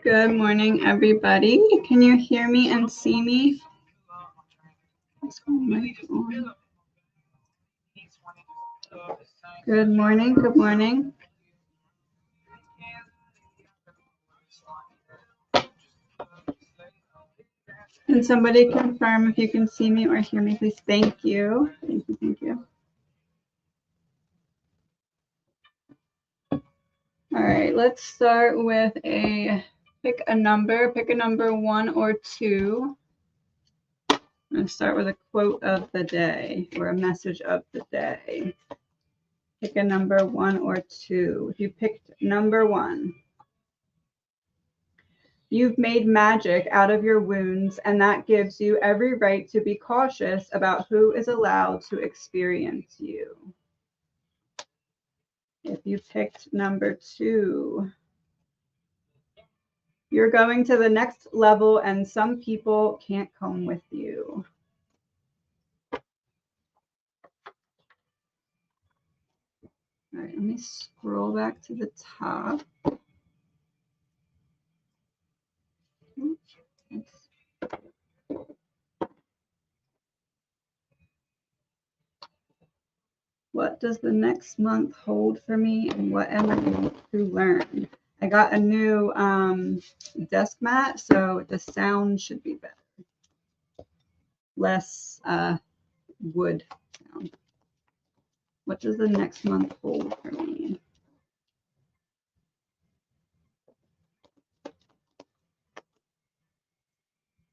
Good morning, everybody. Can you hear me and see me? What's going on? Good morning. Good morning. Can somebody confirm if you can see me or hear me, please? Thank you. Thank you. Thank you. All right, let's start with pick a number. Pick a number 1 or 2. I'm going to start with a quote of the day or a message of the day. Pick a number 1 or 2. If you picked number 1, you've made magic out of your wounds, and that gives you every right to be cautious about who is allowed to experience you. If you picked number 2, you're going to the next level, and some people can't come with you. All right, let me scroll back to the top. What does the next month hold for me, and what am I going to learn? I got a new desk mat, so the sound should be better. Less wood sound. What does the next month hold for me?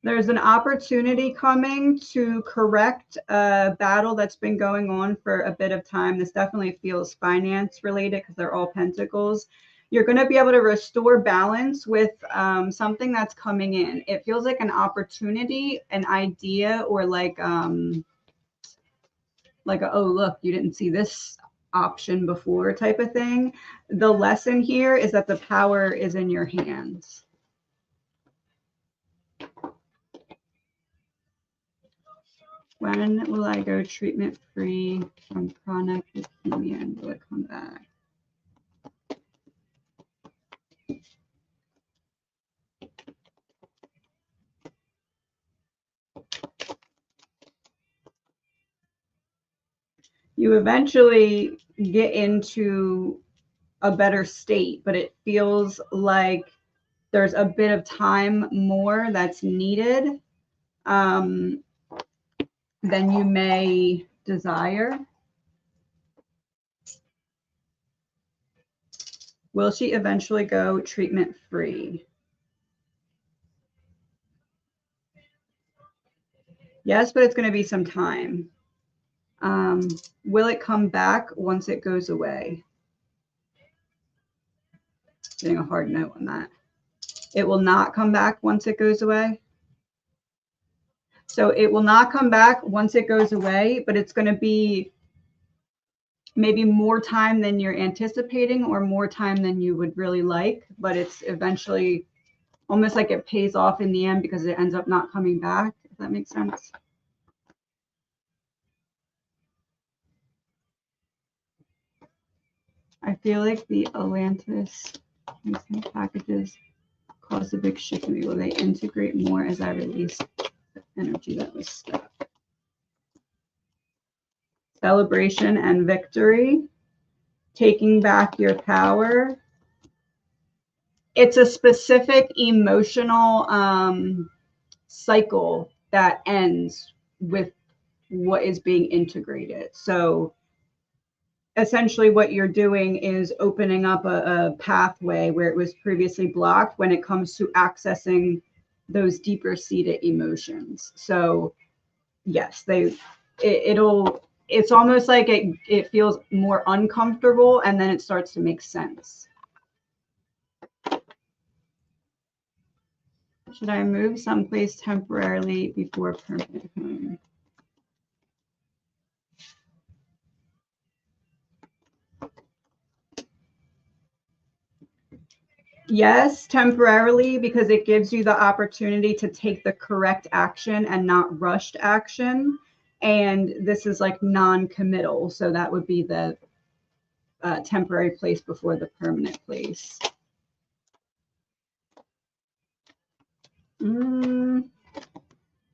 There's an opportunity coming to correct a battle that's been going on for a bit of time. This definitely feels finance related because they're all pentacles. You're going to be able to restore balance with something that's coming in. It feels like an opportunity, an idea, or like oh, look, you didn't see this option before type of thing. The lesson here is that the power is in your hands. When will I go treatment free from chronic leukemia, and will it come back? You eventually get into a better state, but it feels like there's a bit of time more that's needed than you may desire. Will she eventually go treatment free? Yes, but it's going to be some time. Will it come back once it goes away? Getting a hard no on that. It will not come back once it goes away. So it will not come back once it goes away, but it's going to be maybe more time than you're anticipating or more time than you would really like, but it's eventually almost like it pays off in the end because it ends up not coming back, if that makes sense. I feel like the Atlantis packages caused a big shift in me. Will they integrate more as I release the energy that was stuck? Celebration and victory. Taking back your power. It's a specific emotional cycle that ends with what is being integrated. So essentially what you're doing is opening up a pathway where it was previously blocked when it comes to accessing those deeper seated emotions. So yes, it's almost like it feels more uncomfortable, and then it starts to make sense. Should I move someplace temporarily before permanent home? Yes, temporarily, because it gives you the opportunity to take the correct action and not rushed action. And this is like non-committal. So that would be the temporary place before the permanent place.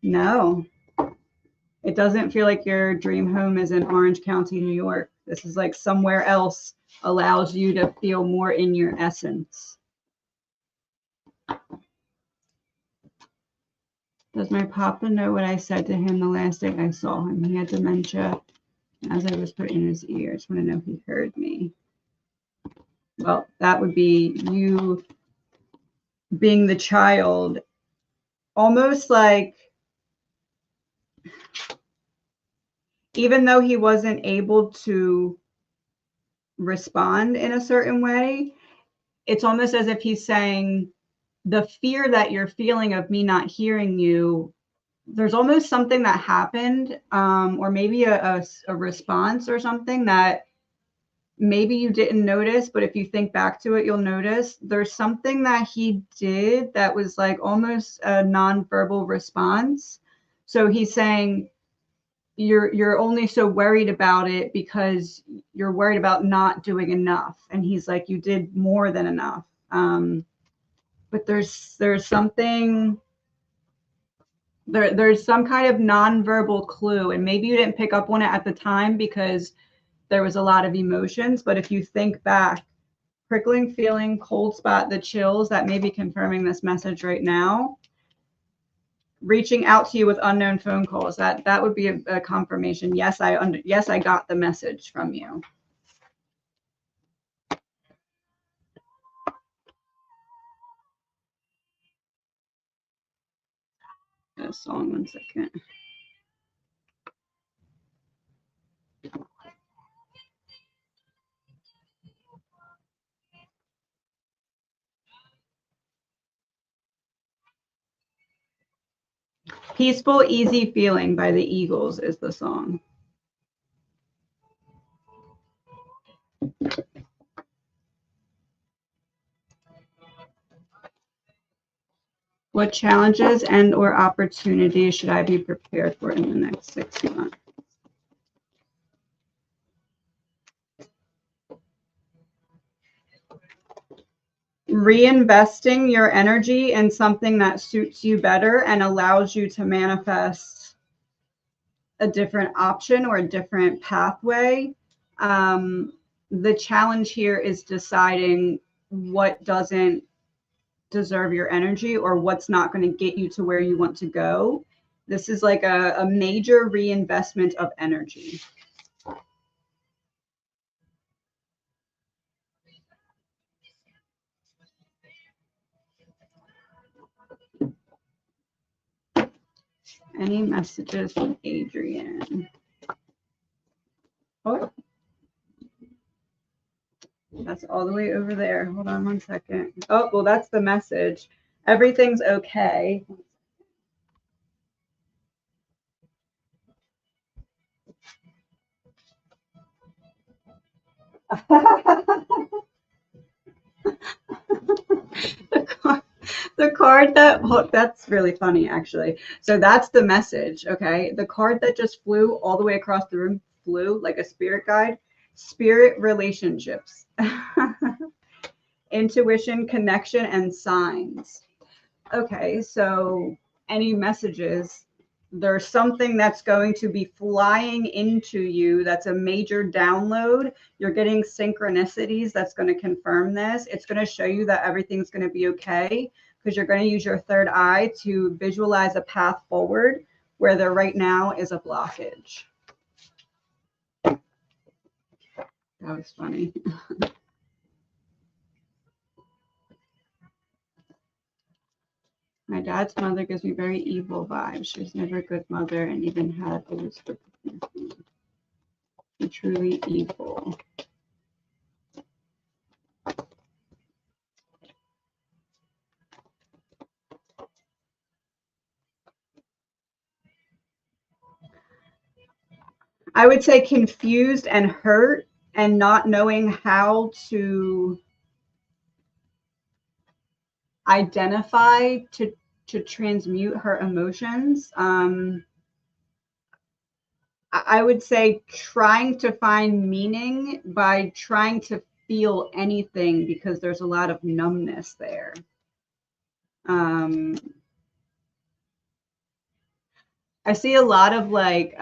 No, it doesn't feel like your dream home is in Orange County, New York. This is like somewhere else allows you to feel more in your essence. Does my papa know what I said to him the last day I saw him? He had dementia. As I whispered in his ear, I just want to know if he heard me. Well, that would be you being the child, almost like, even though he wasn't able to respond in a certain way, it's almost as if he's saying, the fear that you're feeling of me not hearing you, there's almost something that happened, or maybe a response or something that maybe you didn't notice, but if you think back to it, you'll notice there's something that he did that was like almost a nonverbal response. So he's saying, you're only so worried about it because you're worried about not doing enough. And he's like, you did more than enough. But there's something, there's some kind of nonverbal clue, and maybe you didn't pick up on it at the time because there was a lot of emotions. But if you think back, prickling feeling, cold spot, the chills, that may be confirming this message right now. Reaching out to you with unknown phone calls, that would be a confirmation. Yes, I got the message from you. A song, 1 second. Peaceful, Easy Feeling by the Eagles is the song. What challenges and or opportunities should I be prepared for in the next 6 months? Reinvesting your energy in something that suits you better and allows you to manifest a different option or a different pathway. The challenge here is deciding what doesn't deserve your energy or what's not going to get you to where you want to go. This is like a major reinvestment of energy. Any messages from Adrian? Oh, that's all the way over there. Hold on 1 second. Oh, well, that's the message. Everything's okay. The card that, oh, that's really funny, actually. So that's the message, okay? The card that just flew all the way across the room, flew like a spirit guide. Spirit relationships. Intuition, connection, and signs. Okay, so any messages, there's something that's going to be flying into you that's a major download. You're getting synchronicities that's going to confirm this. It's going to show you that everything's going to be okay because you're going to use your third eye to visualize a path forward where there right now is a blockage. That was funny. My dad's mother gives me very evil vibes. She was never a good mother and even had a whisper. Truly evil. I would say confused and hurt and not knowing how to identify to transmute her emotions. I would say trying to find meaning by trying to feel anything, because there's a lot of numbness there. I see a lot of like,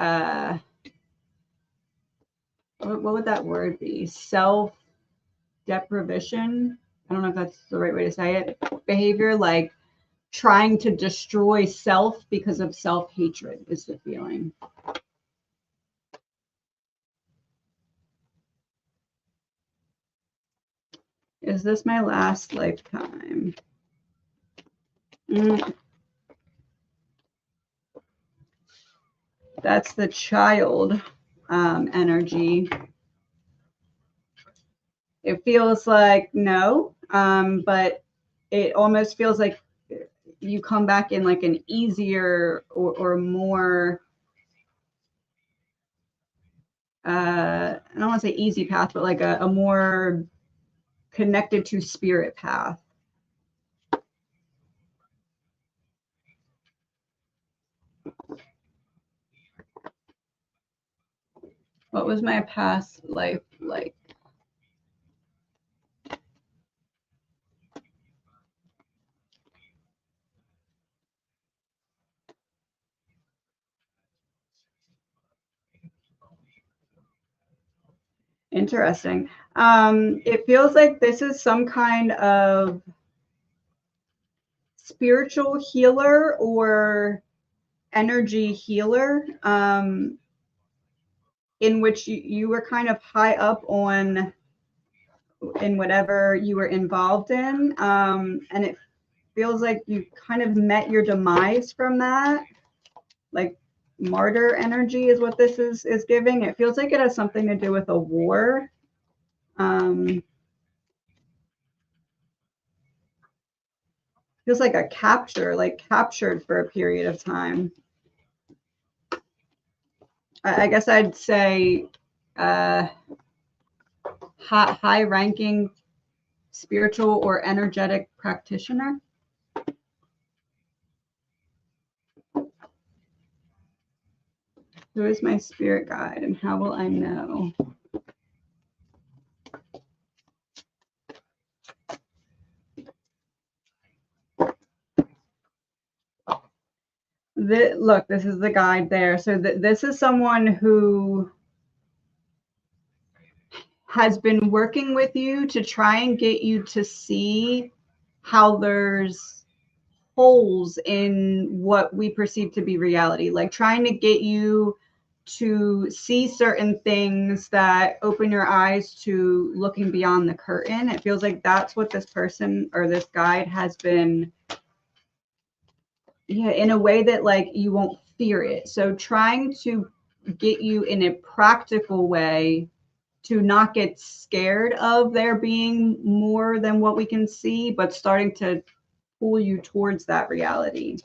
what would that word be? Self-deprivation. I don't know if that's the right way to say it. Behavior, like trying to destroy self because of self-hatred is the feeling. Is this my last lifetime? That's the child energy. It feels like no, but it almost feels like you come back in like an easier or more, I don't want to say easy path, but like a more connected to spirit path. What was my past life like? Interesting. It feels like this is some kind of spiritual healer or energy healer, in which you were kind of high up on in whatever you were involved in, and it feels like you kind of met your demise from that, like martyr energy is what this is giving. It feels like it has something to do with a war. Feels like a capture, like captured for a period of time. I guess I'd say high-ranking spiritual or energetic practitioner. Who is my spirit guide and how will I know? Look, this is the guide there. So this is someone who has been working with you to try and get you to see how there's holes in what we perceive to be reality, like trying to get you to see certain things that open your eyes to looking beyond the curtain. It feels like that's what this person or this guide has been, yeah, in a way that like you won't fear it. So trying to get you in a practical way to not get scared of there being more than what we can see, but starting to pull you towards that reality.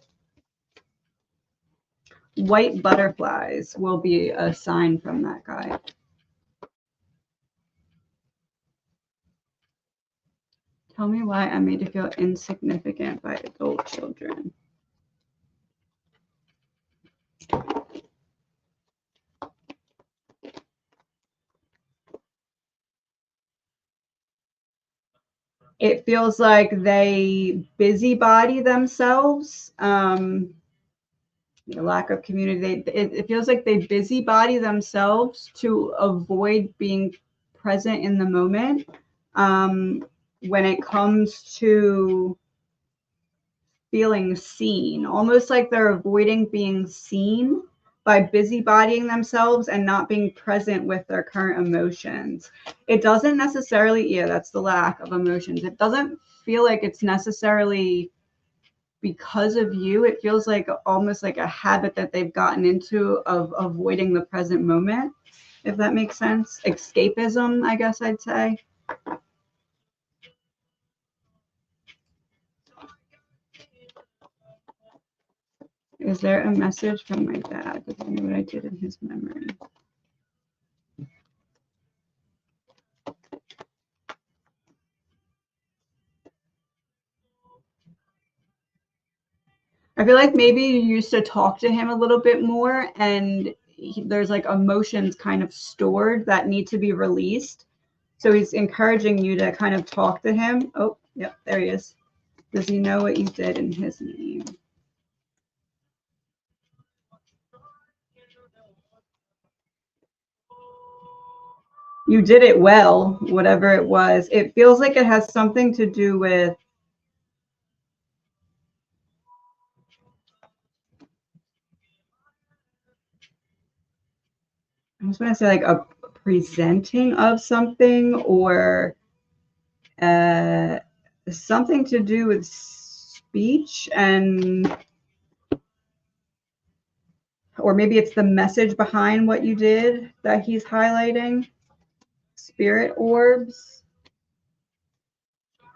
White butterflies will be a sign from that guy. Tell me why I'm made to feel insignificant by adult children. It feels like they busybody themselves. The lack of community. It feels like they busybody themselves to avoid being present in the moment. When it comes to feeling seen, almost like they're avoiding being seen by busybodying themselves and not being present with their current emotions. It doesn't necessarily, yeah, that's the lack of emotions. It doesn't feel like it's necessarily because of you. It feels like almost like a habit that they've gotten into of avoiding the present moment, if that makes sense. Escapism, I guess I'd say. Is there a message from my dad? Does he know what I did in his memory? I feel like maybe you used to talk to him a little bit more and there's like emotions kind of stored that need to be released. So he's encouraging you to kind of talk to him. Oh, yep, there he is. Does he know what you did in his name? You did it well, whatever it was. It feels like it has something to do with I was going to say like a presenting of something, or something to do with speech, and or maybe it's the message behind what you did that he's highlighting. Spirit orbs.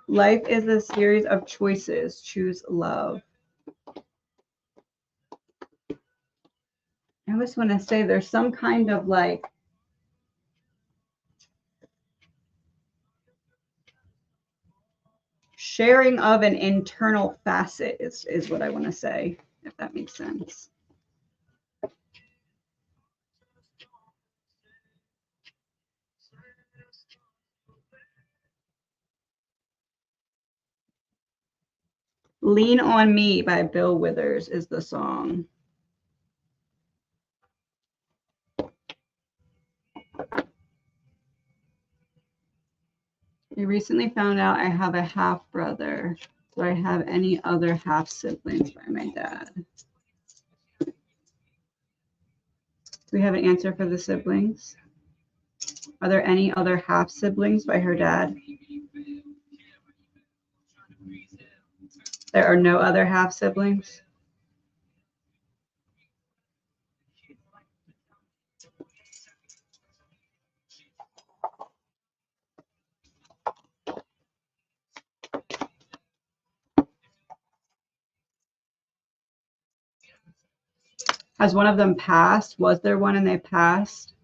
Life is a series of choices. Choose love. I just want to say there's some kind of like sharing of an internal facet is what I want to say, if that makes sense. Lean on Me by Bill Withers is the song. I recently found out I have a half brother. Do I have any other half siblings by my dad? Do we have an answer for the siblings? Are there any other half siblings by her dad? There are no other half siblings. Has one of them passed? Was there one and they passed?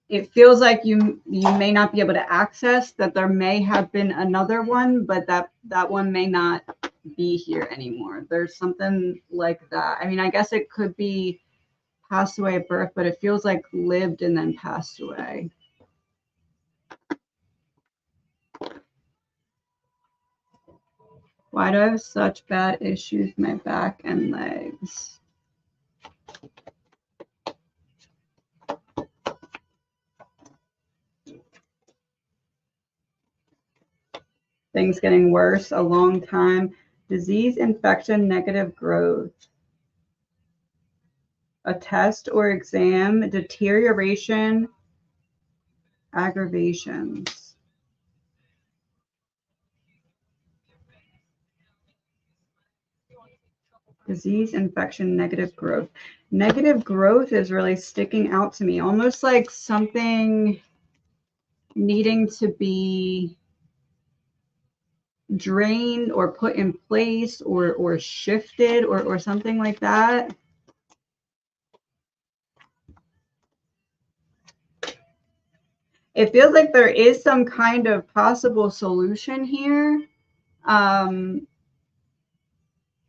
It feels like you may not be able to access that. There may have been another one, but that one may not be here anymore. There's something like that. I mean, I guess it could be passed away at birth, but it feels like lived and then passed away. Why do I have such bad issues with my back and legs? Things getting worse a long time. Disease, infection, negative growth. A test or exam, deterioration, aggravations. Disease, infection, negative growth. Negative growth is really sticking out to me, almost like something needing to be drained or put in place or shifted or something like that. It feels like there is some kind of possible solution here.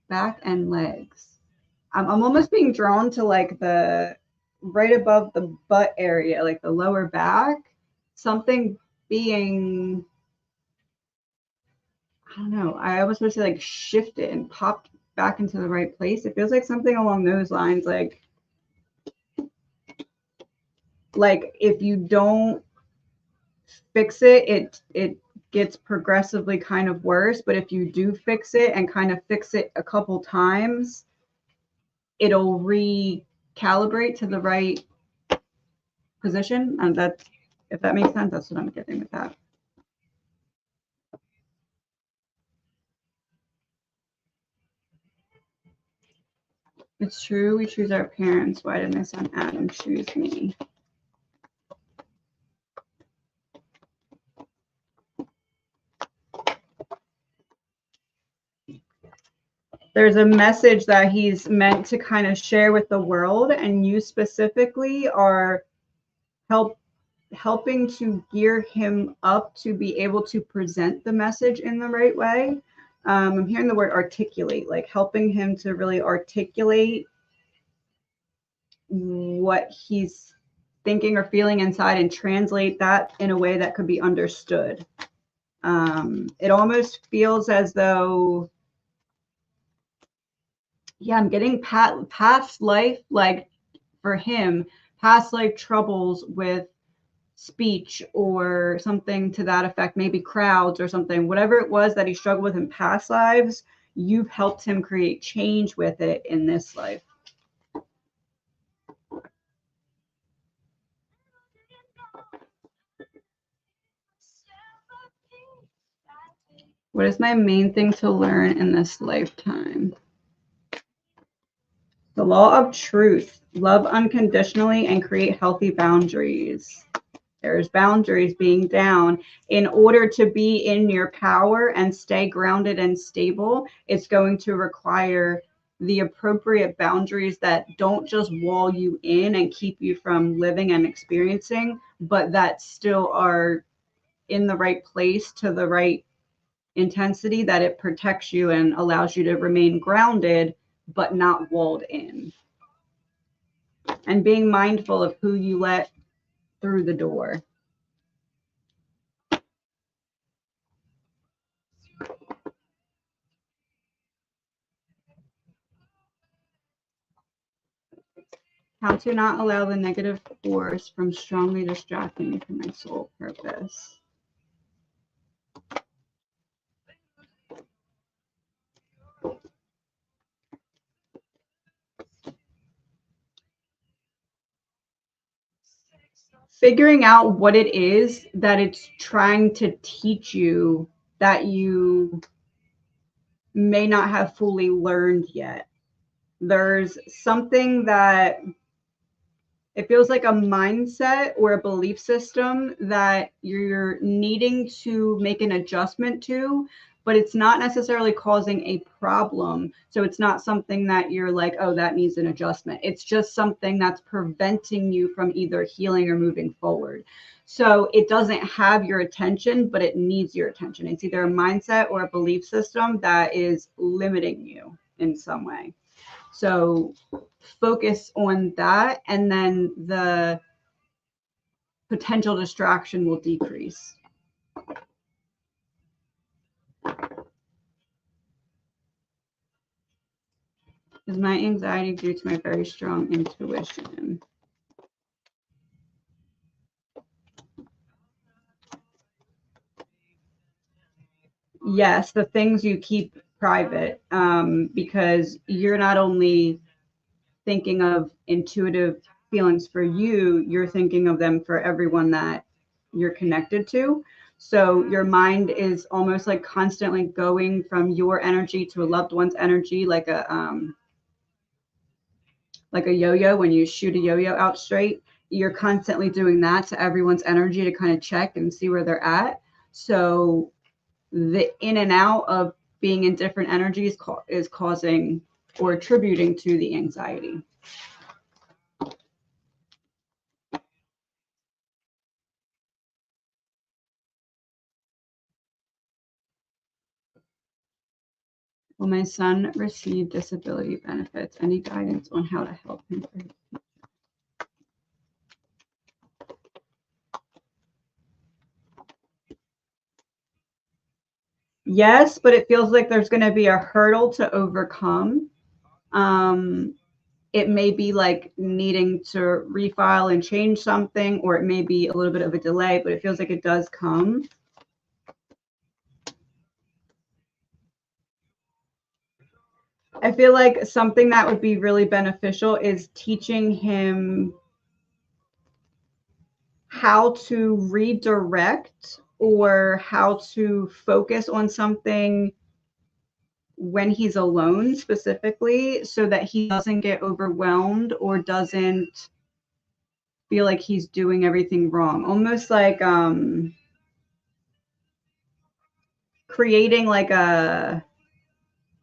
Back and legs. I'm almost being drawn to like the right above the butt area, like the lower back, something being, I don't know, I almost want to say like shifted and popped back into the right place. It feels like something along those lines, like if you don't fix it, it gets progressively kind of worse. But if you do fix it and kind of fix it a couple times, it'll recalibrate to the right position. And that's, if that makes sense, that's what I'm getting with that. It's true, we choose our parents. Why did my son Adam choose me? There's a message that he's meant to kind of share with the world, and you specifically are helping to gear him up to be able to present the message in the right way. I'm hearing the word articulate, like helping him to really articulate what he's thinking or feeling inside and translate that in a way that could be understood. It almost feels as though, yeah, I'm getting past life, like for him, past life troubles with speech or something to that effect, maybe crowds or something, whatever it was that he struggled with in past lives, you've helped him create change with it in this life. What is my main thing to learn in this lifetime? The law of truth. Love unconditionally and create healthy boundaries. There's boundaries being down. In order to be in your power and stay grounded and stable, it's going to require the appropriate boundaries that don't just wall you in and keep you from living and experiencing, but that still are in the right place to the right intensity, that it protects you and allows you to remain grounded but not walled in. And being mindful of who you let through the door. How to not allow the negative force from strongly distracting me from my soul purpose. Figuring out what it is that it's trying to teach you that you may not have fully learned yet. There's something that it feels like a mindset or a belief system that you're needing to make an adjustment to, but it's not necessarily causing a problem. So it's not something that you're like, oh, that needs an adjustment. It's just something that's preventing you from either healing or moving forward. So it doesn't have your attention, but it needs your attention. It's either a mindset or a belief system that is limiting you in some way. So focus on that, and then the potential distraction will decrease. Is my anxiety due to my very strong intuition? Yes, the things you keep private, because you're not only thinking of intuitive feelings for you, you're thinking of them for everyone that you're connected to. So your mind is almost like constantly going from your energy to a loved one's energy, like a yo-yo. When you shoot a yo-yo out straight, you're constantly doing that to everyone's energy to kind of check and see where they're at. So the in and out of being in different energies is causing or attributing to the anxiety. Will my son receive disability benefits? Any guidance on how to help him? Yes, but it feels like there's going to be a hurdle to overcome. It may be like needing to refile and change something, or it may be a little bit of a delay, but it feels like it does come. I feel like something that would be really beneficial is teaching him how to redirect or how to focus on something when he's alone specifically, so that he doesn't get overwhelmed or doesn't feel like he's doing everything wrong. Almost like creating like a,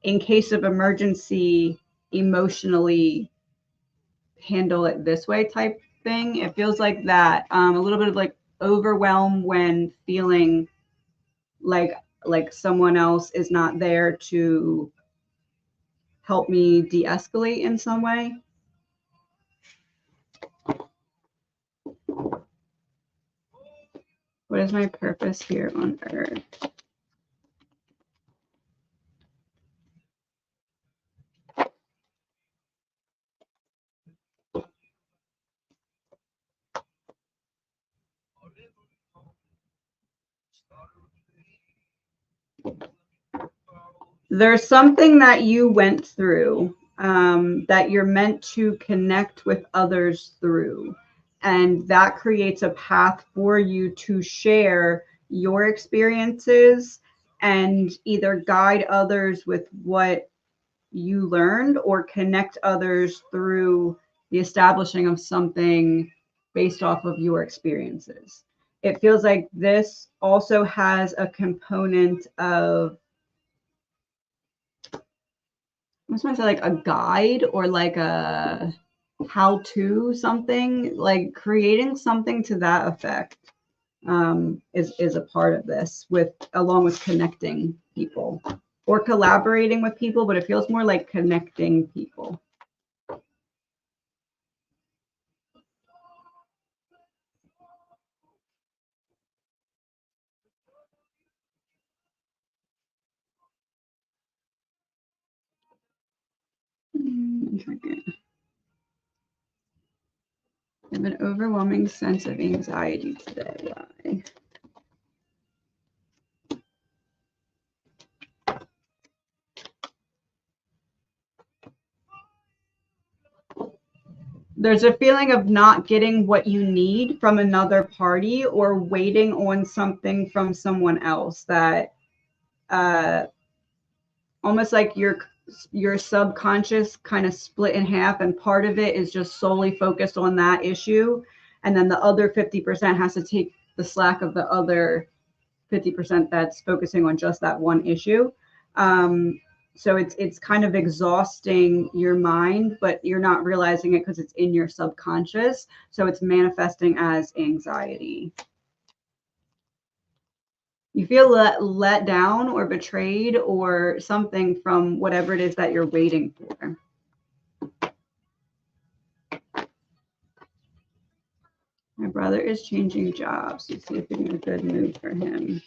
in case of emergency, emotionally handle it this way type thing. It feels like that. A little bit of like overwhelm when feeling like someone else is not there to help me de-escalate in some way. What is my purpose here on earth? There's something that you went through that you're meant to connect with others through. And that creates a path for you to share your experiences and either guide others with what you learned or connect others through the establishing of something based off of your experiences. It feels like this also has a component of, I was going to say like a guide or like a how to something, like creating something to that effect is a part of this, with along with connecting people or collaborating with people, but it feels more like connecting people. I have an overwhelming sense of anxiety today. Why? There's a feeling of not getting what you need from another party or waiting on something from someone else that almost like your subconscious kind of split in half, and part of it is just solely focused on that issue, and then the other 50% has to take the slack of the other 50% that's focusing on just that one issue. So it's kind of exhausting your mind, but you're not realizing it because it's in your subconscious. So it's manifesting as anxiety. You feel let down or betrayed or something from whatever it is that you're waiting for. My brother is changing jobs. Let's see if it's a good move for him.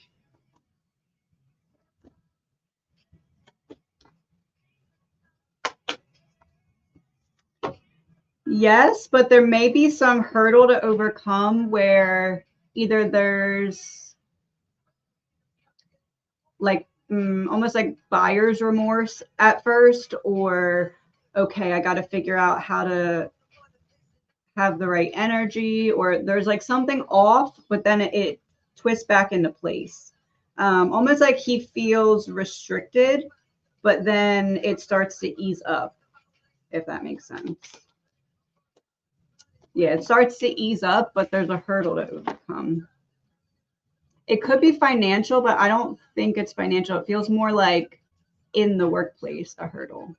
Yes, but there may be some hurdle to overcome where either there's like almost like buyer's remorse at first, or okay, I got to figure out how to have the right energy, or there's like something off, but then it twists back into place. Almost like he feels restricted, but then it starts to ease up, if that makes sense. Yeah, it starts to ease up, but there's a hurdle to overcome. It could be financial, but I don't think it's financial. It feels more like in the workplace, a hurdle.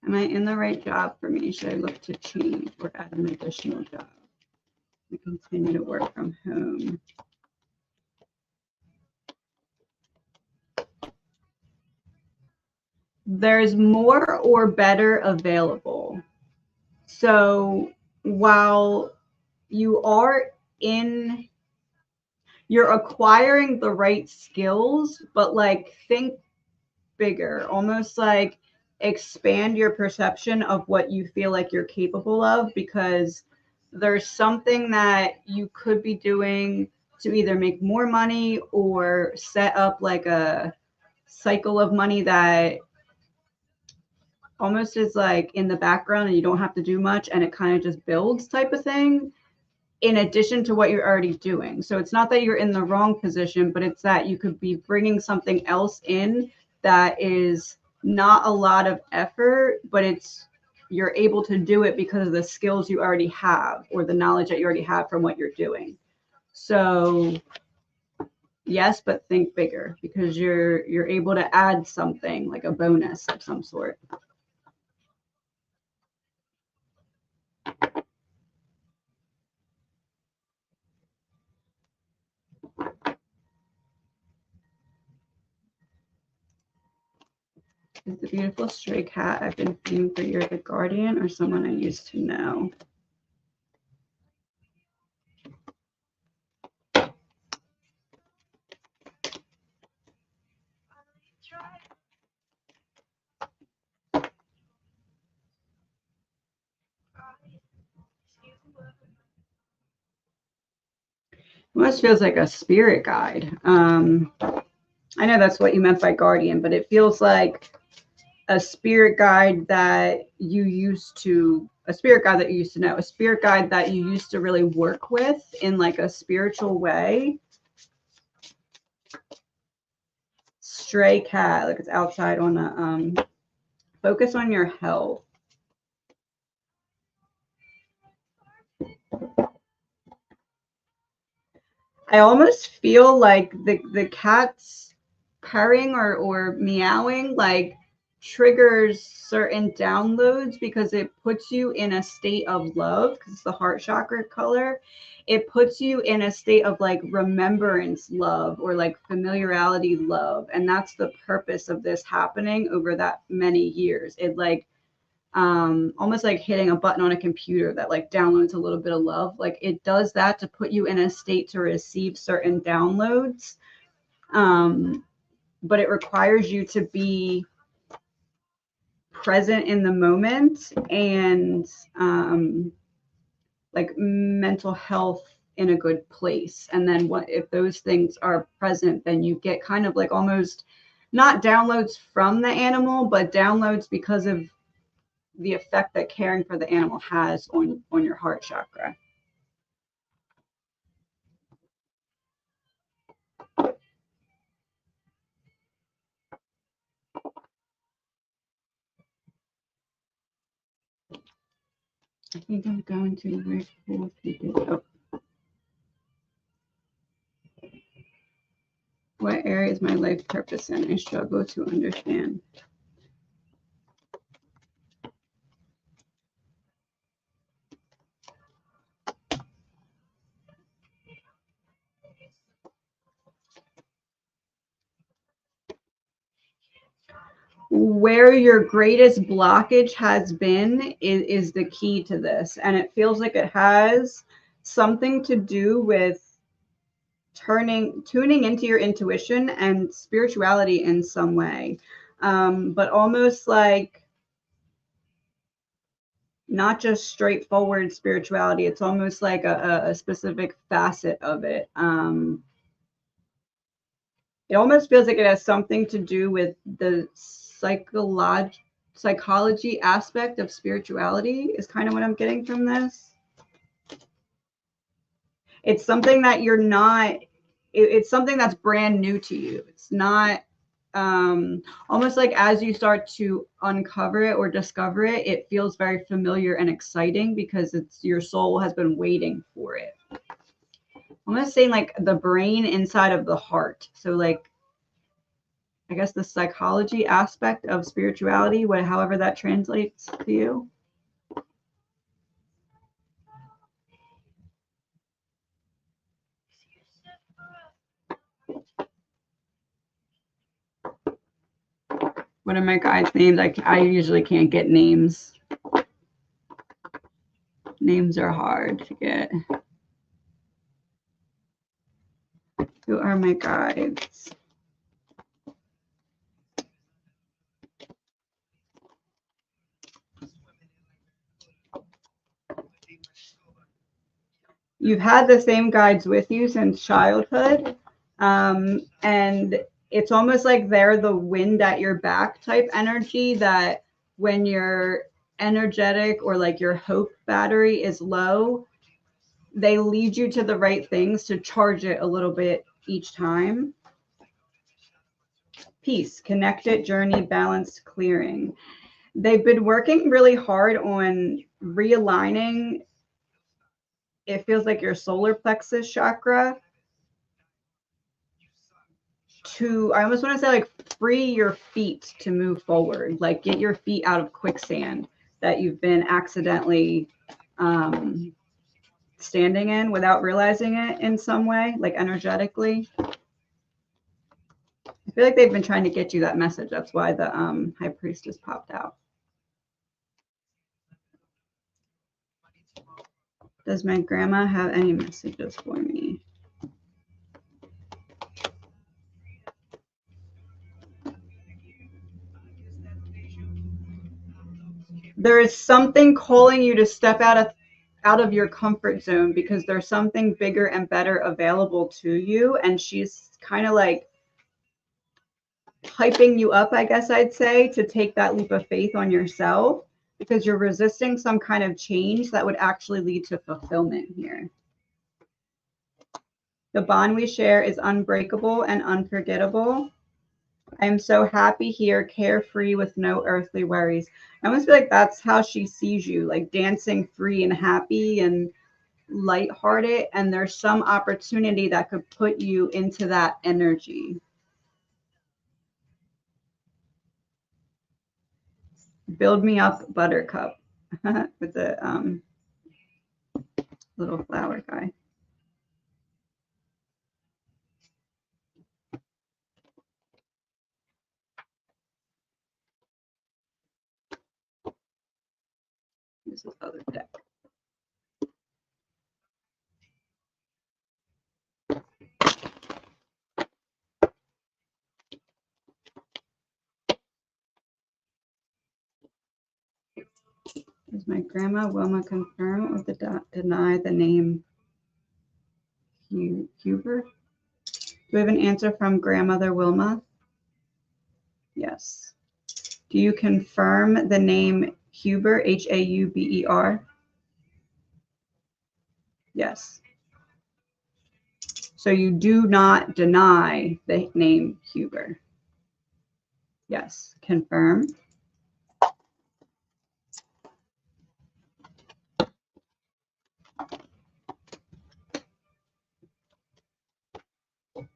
Am I in the right job for me? Should I look to change or add an additional job? I continue to work from home. There's more or better available. So while you're acquiring the right skills, but like think bigger, almost like expand your perception of what you feel like you're capable of, because there's something that you could be doing to either make more money or set up like a cycle of money that almost is like in the background and you don't have to do much and it kind of just builds type of thing in addition to what you're already doing. So it's not that you're in the wrong position, but it's that you could be bringing something else in that is not a lot of effort, but you're able to do it because of the skills you already have or the knowledge that you already have from what you're doing. So yes, but think bigger, because you're able to add something like a bonus of some sort. Is the beautiful stray cat I've been feeding for years a guardian or someone I used to know? Almost feels like a spirit guide. I know that's what you meant by guardian, but it feels like a spirit guide that you used to, a spirit guide that you used to know, a spirit guide that you used to really work with in like a spiritual way. Stray cat, like it's outside on a, focus on your health. I almost feel like the cat's purring or meowing like triggers certain downloads because it puts you in a state of love, because it's the heart chakra color. It puts you in a state of like remembrance love or like familiarity love. And that's the purpose of this happening over that many years. It like almost like hitting a button on a computer that like downloads a little bit of love. Like it does that to put you in a state to receive certain downloads. But it requires you to be present in the moment and like mental health in a good place. And then what if those things are present, then you get kind of like almost not downloads from the animal, but downloads because of the effect that caring for the animal has on your heart chakra. I think I'm going to very cool if you did. Oh. What area is my life purpose in? I struggle to understand. Where your greatest blockage has been is the key to this. And it feels like it has something to do with tuning into your intuition and spirituality in some way. But almost like not just straightforward spirituality. It's almost like a specific facet of it. It almost feels like it has something to do with the psychology aspect of spirituality is kind of what I'm getting from this. It's something that you're not, it's something that's brand new to you. It's not almost like as you start to uncover it or discover it, it feels very familiar and exciting because it's your soul has been waiting for it. I'm going to say like the brain inside of the heart. So like, I guess the psychology aspect of spirituality, however that translates to you. What are my guides' names? I usually can't get names. Names are hard to get. Who are my guides? You've had the same guides with you since childhood. And it's almost like they're the wind at your back type energy that when you're energetic or like your hope battery is low, they lead you to the right things to charge it a little bit each time. Peace, connected, journey, balanced, clearing. They've been working really hard on realigning. It feels like your solar plexus chakra to, I almost want to say like free your feet to move forward, like get your feet out of quicksand that you've been accidentally standing in without realizing it in some way, like energetically. I feel like they've been trying to get you that message. That's why the High Priestess popped out. Does my grandma have any messages for me? There is something calling you to step out of your comfort zone because there's something bigger and better available to you, and she's kind of like hyping you up, I guess I'd say, to take that leap of faith on yourself because you're resisting some kind of change that would actually lead to fulfillment here. The bond we share is unbreakable and unforgettable. I am so happy here, carefree with no earthly worries. I almost feel like that's how she sees you, like dancing free and happy and lighthearted. And there's some opportunity that could put you into that energy. Build me up, Buttercup, with the little flower guy. This is other deck. Does my grandma Wilma confirm or deny the name Huber? Do we have an answer from grandmother Wilma? Yes. Do you confirm the name Huber, Hauber? Yes. So you do not deny the name Huber? Yes. Confirm.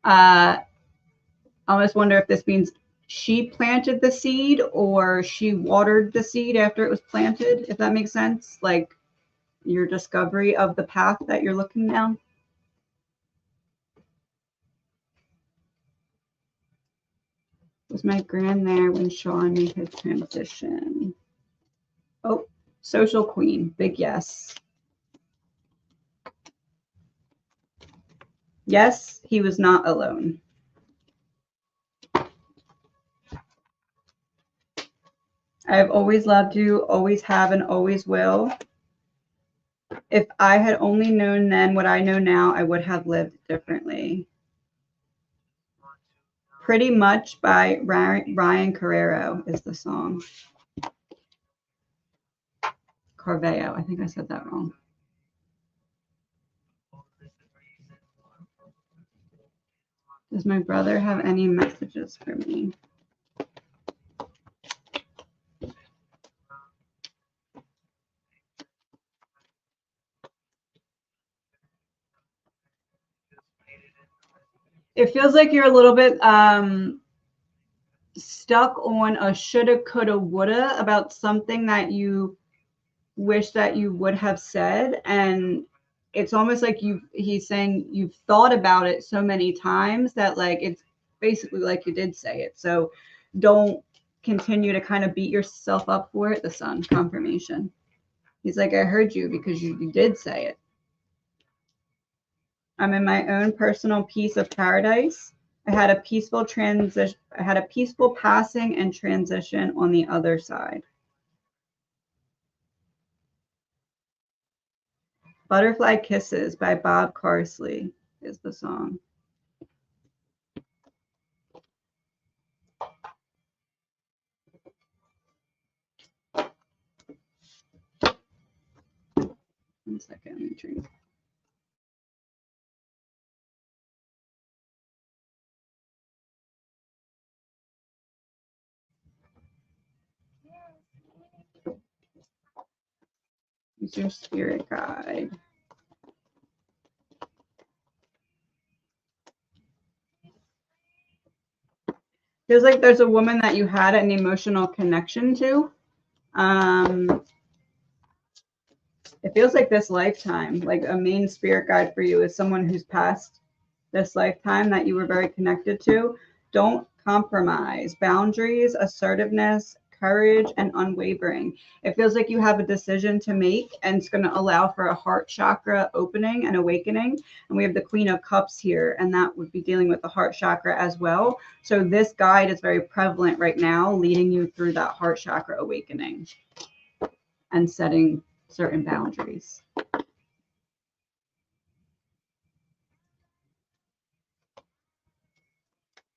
I almost wonder if this means she planted the seed or she watered the seed after it was planted, if that makes sense. Like your discovery of the path that you're looking down. Was my grand there when Sean made his transition? Oh, social queen. Big yes. Yes, he was not alone. I have always loved you, always have, and always will. If I had only known then what I know now, I would have lived differently. Pretty Much by Ryan Carrero is the song. Carveo. I think I said that wrong. Does my brother have any messages for me? It feels like you're a little bit stuck on a shoulda, coulda, woulda about something that you wish that you would have said. And it's almost like he's saying you've thought about it so many times that like it's basically like you did say it. So don't continue to kind of beat yourself up for it. The Sun confirmation. He's like, I heard you because you did say it. I'm in my own personal piece of paradise. I had a peaceful transition. I had a peaceful passing and transition on the other side. Butterfly Kisses by Bob Carsley is the song. One second, let me drink. Who's your spirit guide? Feels like there's a woman that you had an emotional connection to. It feels like this lifetime, like a main spirit guide for you is someone who's passed this lifetime that you were very connected to. Don't compromise, boundaries, assertiveness, courage, and unwavering. It feels like you have a decision to make, and it's going to allow for a heart chakra opening and awakening. And we have the Queen of Cups here, and that would be dealing with the heart chakra as well. So this guide is very prevalent right now, leading you through that heart chakra awakening and setting certain boundaries.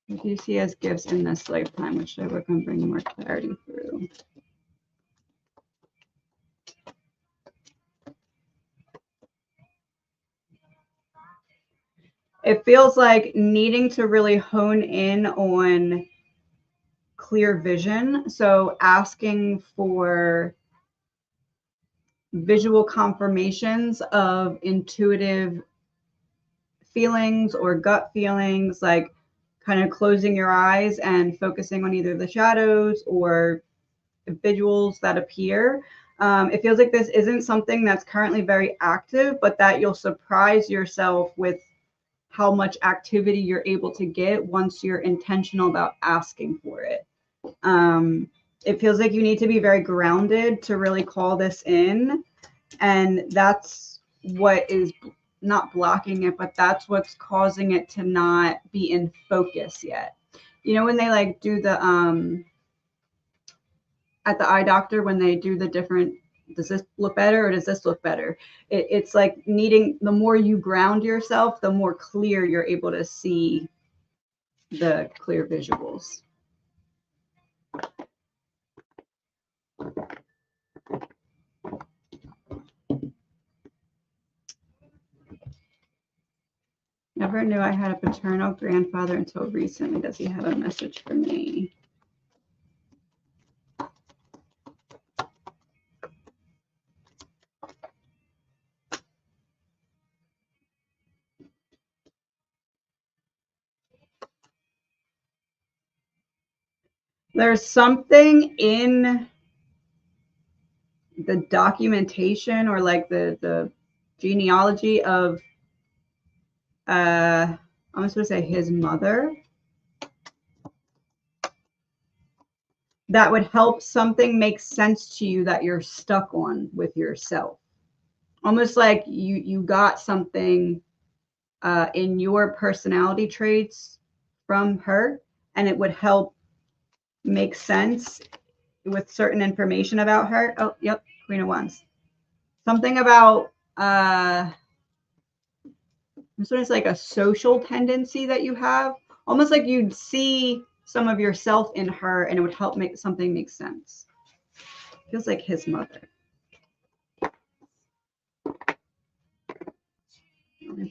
What do you see as gifts in this lifetime, which I work on bringing more clarity through? It feels like needing to really hone in on clear vision. So asking for visual confirmations of intuitive feelings or gut feelings, like kind of closing your eyes and focusing on either the shadows or visuals that appear. It feels like this isn't something that's currently very active, but that you'll surprise yourself with how much activity you're able to get once you're intentional about asking for it. It feels like you need to be very grounded to really call this in. And that's what is not blocking it, but that's what's causing it to not be in focus yet. You know, when they like do the, at the eye doctor, when they do the different, does this look better or does this look better? It's like needing, the more you ground yourself, the more clear you're able to see the clear visuals. Never knew I had a paternal grandfather until recently. Does he have a message for me? There's something in the documentation or like the genealogy of I'm supposed to say his mother that would help something make sense to you that you're stuck on with yourself. Almost like you got something in your personality traits from her, and it would help make sense with certain information about her. Oh, yep, Queen of Wands. Something about this one is like a social tendency that you have, almost like you'd see some of yourself in her, and it would help make something make sense. Feels like his mother.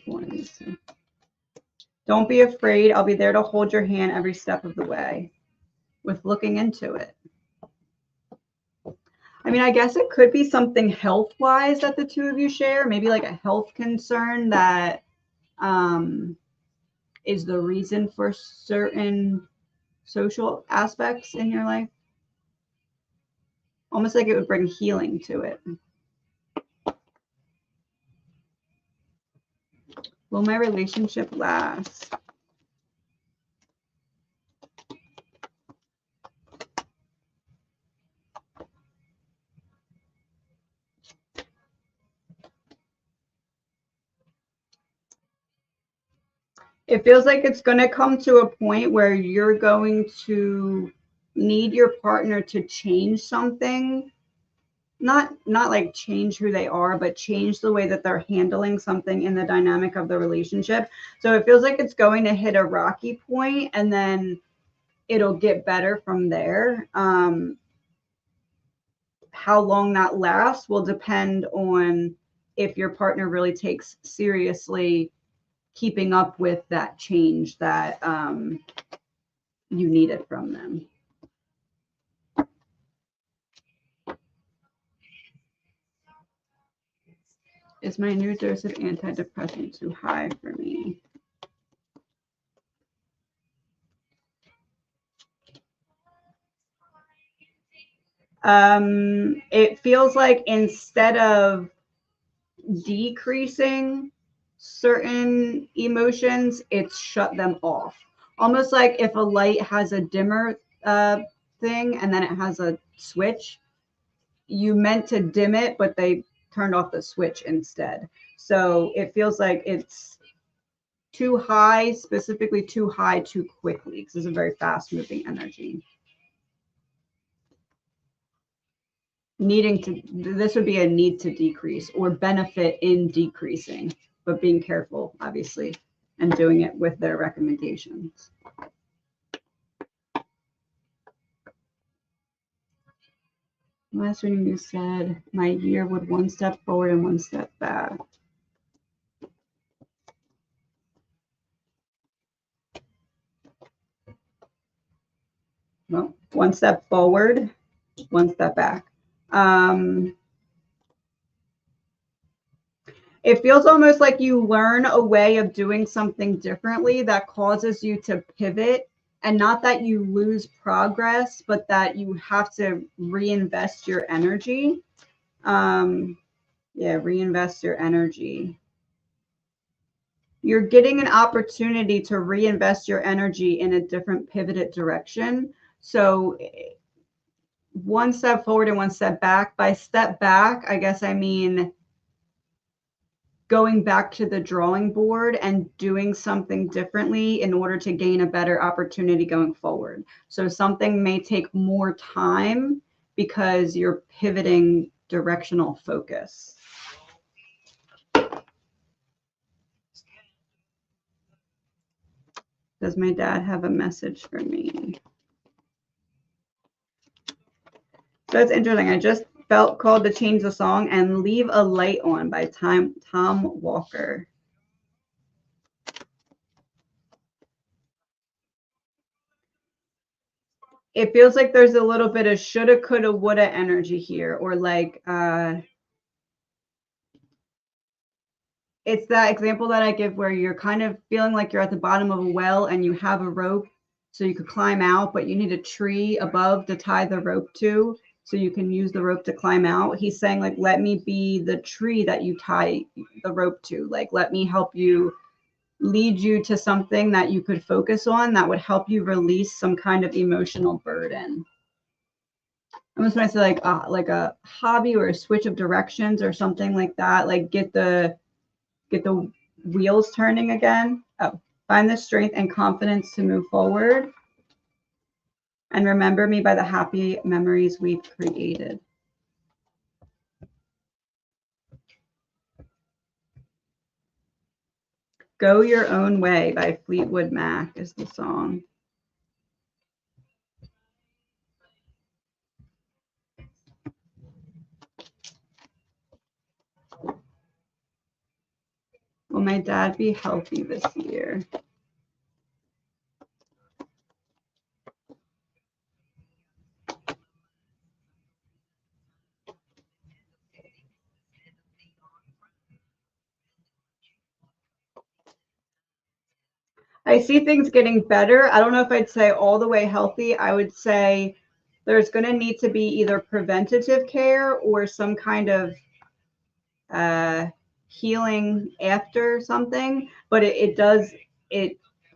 One of these two. Don't be afraid. I'll be there to hold your hand every step of the way with looking into it. I mean, I guess it could be something health-wise that the two of you share, maybe like a health concern that is the reason for certain social aspects in your life. Almost like it would bring healing to it. Will my relationship last? It feels like it's going to come to a point where you're going to need your partner to change something. Not like change who they are, but change the way that they're handling something in the dynamic of the relationship. So it feels like it's going to hit a rocky point, and then it'll get better from there. How long that lasts will depend on if your partner really takes seriously keeping up with that change that you needed from them. Is my new dose of antidepressant too high for me? It feels like instead of decreasing certain emotions, it's shut them off. almost like if a light has a dimmer thing and then it has a switch, you meant to dim it, but they turned off the switch instead. So it feels like it's too high, specifically too high too quickly, because it's a very fast moving energy. Needing to, this would be a need to decrease or benefit in decreasing, but being careful, obviously, and doing it with their recommendations. Last reading you said, my year would one step forward and one step back. Well, one step forward, one step back. It feels almost like you learn a way of doing something differently that causes you to pivot, and not that you lose progress, but that you have to reinvest your energy. Yeah, reinvest your energy. You're getting an opportunity to reinvest your energy in a different pivoted direction. So one step forward and one step back. By step back, I guess I mean going back to the drawing board and doing something differently in order to gain a better opportunity going forward. So something may take more time because you're pivoting directional focus. Does my dad have a message for me? So it's interesting. I just felt called to change the song and Leave a Light On by Tom Walker. It feels like there's a little bit of shoulda, coulda, woulda energy here, or like it's that example that I give where you're kind of feeling like you're at the bottom of a well and you have a rope so you could climb out, but you need a tree above to tie the rope to so you can use the rope to climb out. He's saying, like, let me be the tree that you tie the rope to. Like, let me help you, lead you to something that you could focus on that would help you release some kind of emotional burden. I almost want to say like a hobby or a switch of directions or something like that. Like get the wheels turning again. Oh, find the strength and confidence to move forward. And remember me by the happy memories we've created. Go Your Own Way by Fleetwood Mac is the song. Will my dad be healthy this year? I see things getting better. I don't know if I'd say all the way healthy. I would say there's going to need to be either preventative care or some kind of healing after something, but it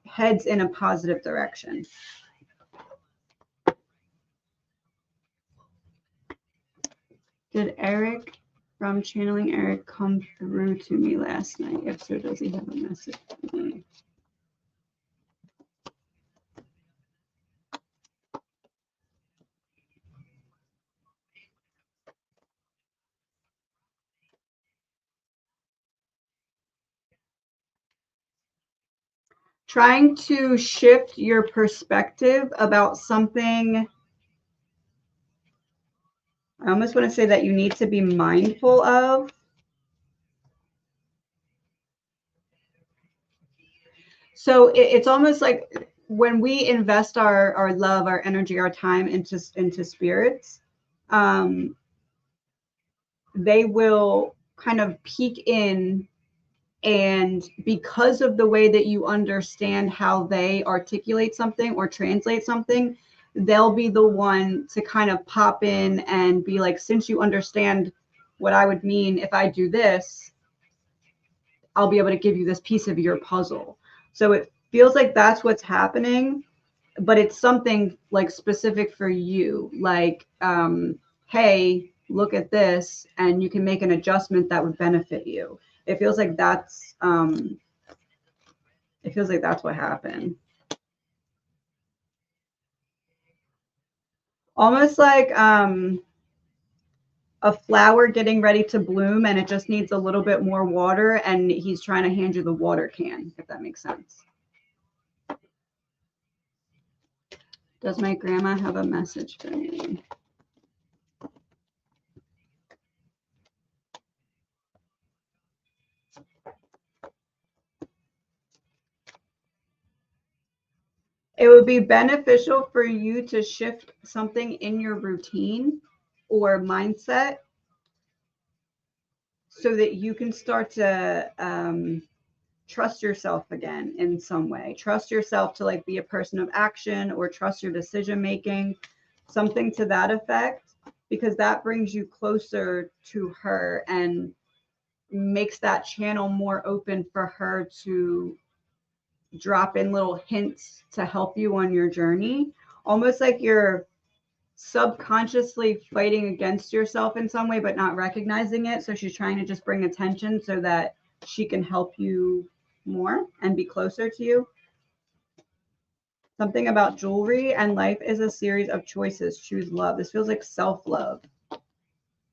heads in a positive direction. Did Eric from Channeling Eric come through to me last night? If so, does he have a message for me? Trying to shift your perspective about something. I almost want to say that you need to be mindful of. So it's almost like when we invest our love, our energy, our time into spirits, they will kind of peek in, and because of the way that you understand how they articulate something or translate something, they'll be the one to kind of pop in and be like, since you understand what I would mean if I do this, I'll be able to give you this piece of your puzzle. So it feels like that's what's happening, but it's something like specific for you. Like, hey, look at this, and you can make an adjustment that would benefit you. It feels like that's what happened. Almost like a flower getting ready to bloom and it just needs a little bit more water, and he's trying to hand you the water can, if that makes sense. Does my grandma have a message for me? It would be beneficial for you to shift something in your routine or mindset so that you can start to trust yourself again in some way. Trust yourself to like be a person of action, or trust your decision making, something to that effect, because that brings you closer to her and makes that channel more open for her to drop in little hints to help you on your journey. Almost like you're subconsciously fighting against yourself in some way, but not recognizing it. So she's trying to just bring attention so that she can help you more and be closer to you. Something about jewelry and life is a series of choices. Choose love. This feels like self-love.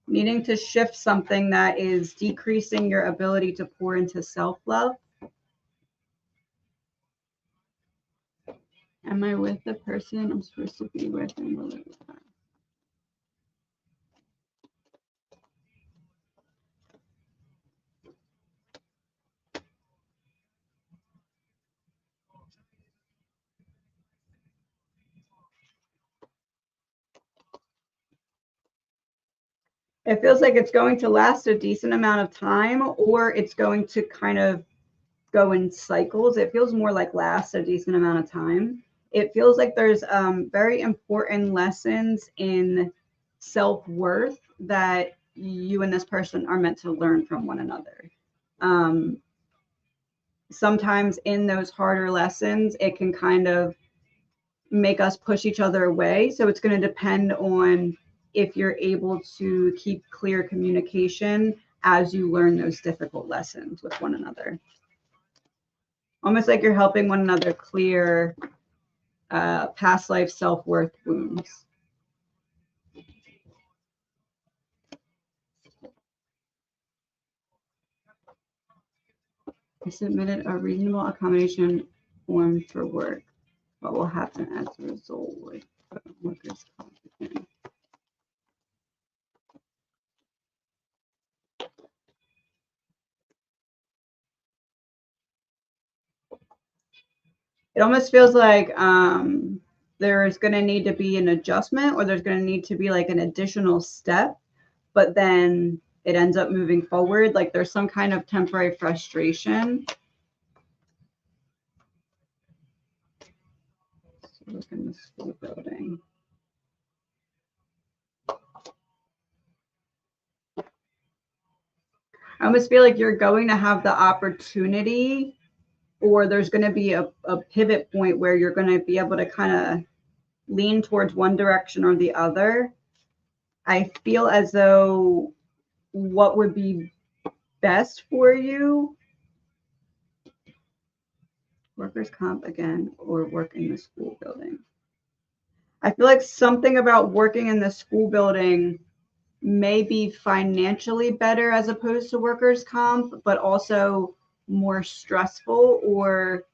Needing to shift something that is decreasing your ability to pour into self-love. Am I with the person I'm supposed to be with in the living time? It feels like it's going to last a decent amount of time, or it's going to kind of go in cycles. It feels more like last a decent amount of time. It feels like there's very important lessons in self-worth that you and this person are meant to learn from one another. Sometimes in those harder lessons, it can kind of make us push each other away. So it's going to depend on if you're able to keep clear communication as you learn those difficult lessons with one another. Almost like you're helping one another clear past life self-worth wounds. I submitted a reasonable accommodation form for work. What will happen as a result with workers' compensation? It almost feels like there's going to need to be an adjustment, or there's going to need to be like an additional step, but then it ends up moving forward. Like there's some kind of temporary frustration. So look in the school building. I almost feel like you're going to have the opportunity, or there's going to be a pivot point where you're going to be able to kind of lean towards one direction or the other. I feel as though what would be best for you, workers' comp again, or work in the school building. I feel like something about working in the school building may be financially better as opposed to workers' comp, but also more stressful, or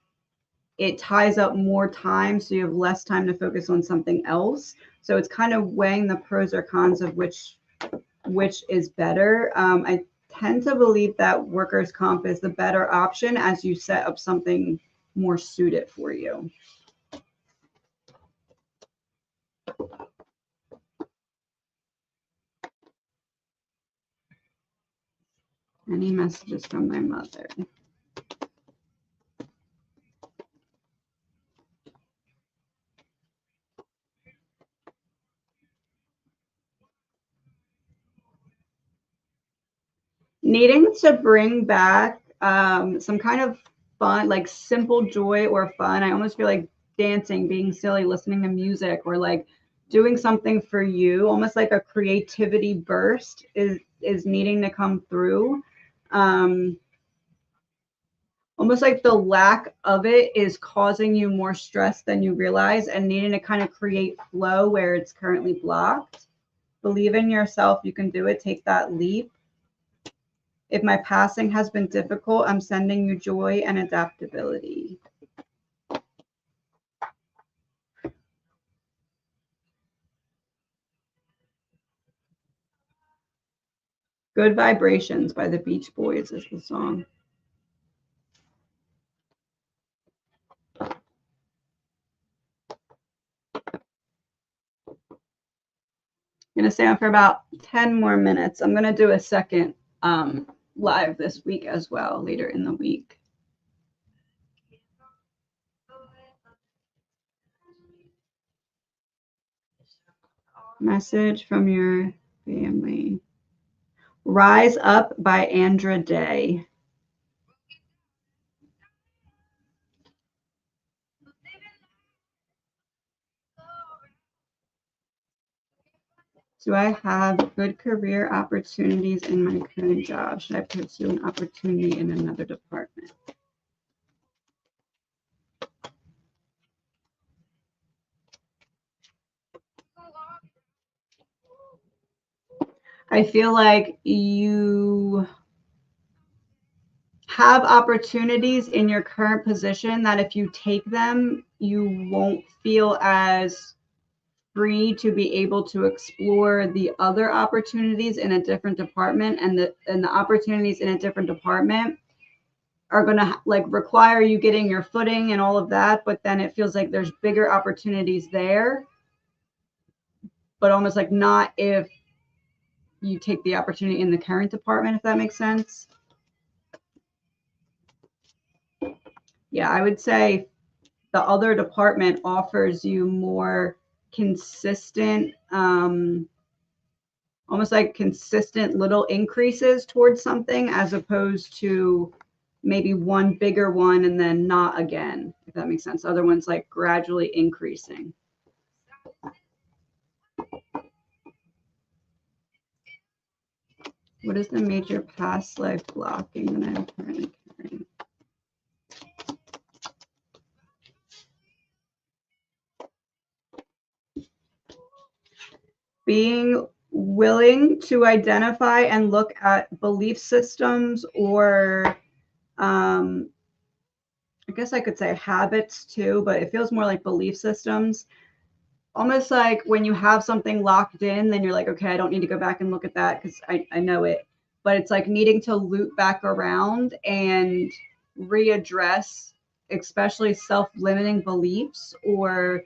it ties up more time, so you have less time to focus on something else. So it's kind of weighing the pros or cons of which is better. I tend to believe that workers' comp is the better option as you set up something more suited for you. Any messages from my mother? Needing to bring back some kind of fun, like simple joy or fun. I almost feel like dancing, being silly, listening to music, or like doing something for you, almost like a creativity burst is needing to come through. Almost like the lack of it is causing you more stress than you realize, and needing to kind of create flow where it's currently blocked. Believe in yourself. You can do it. Take that leap. If my passing has been difficult, I'm sending you joy and adaptability. Good Vibrations by the Beach Boys is the song. I'm going to stay on for about 10 more minutes. I'm going to do a second live this week as well, later in the week. Message from your family. Rise Up by Andra Day. Do I have good career opportunities in my current job? Should I pursue an opportunity in another department? I feel like you have opportunities in your current position that if you take them, you won't feel as free to be able to explore the other opportunities in a different department, and the opportunities in a different department are going to like require you getting your footing and all of that, but then it feels like there's bigger opportunities there, but almost like not if you take the opportunity in the current department, if that makes sense. Yeah, I would say the other department offers you more consistent, almost like consistent little increases towards something, as opposed to maybe one bigger one and then not again, if that makes sense. Other ones like gradually increasing. What is the major past life blocking that I'm currently carrying? Being willing to identify and look at belief systems, or I guess I could say habits too, but it feels more like belief systems. Almost like when you have something locked in, then you're like, okay, I don't need to go back and look at that because I know it. But it's like needing to loop back around and readdress, especially self-limiting beliefs, or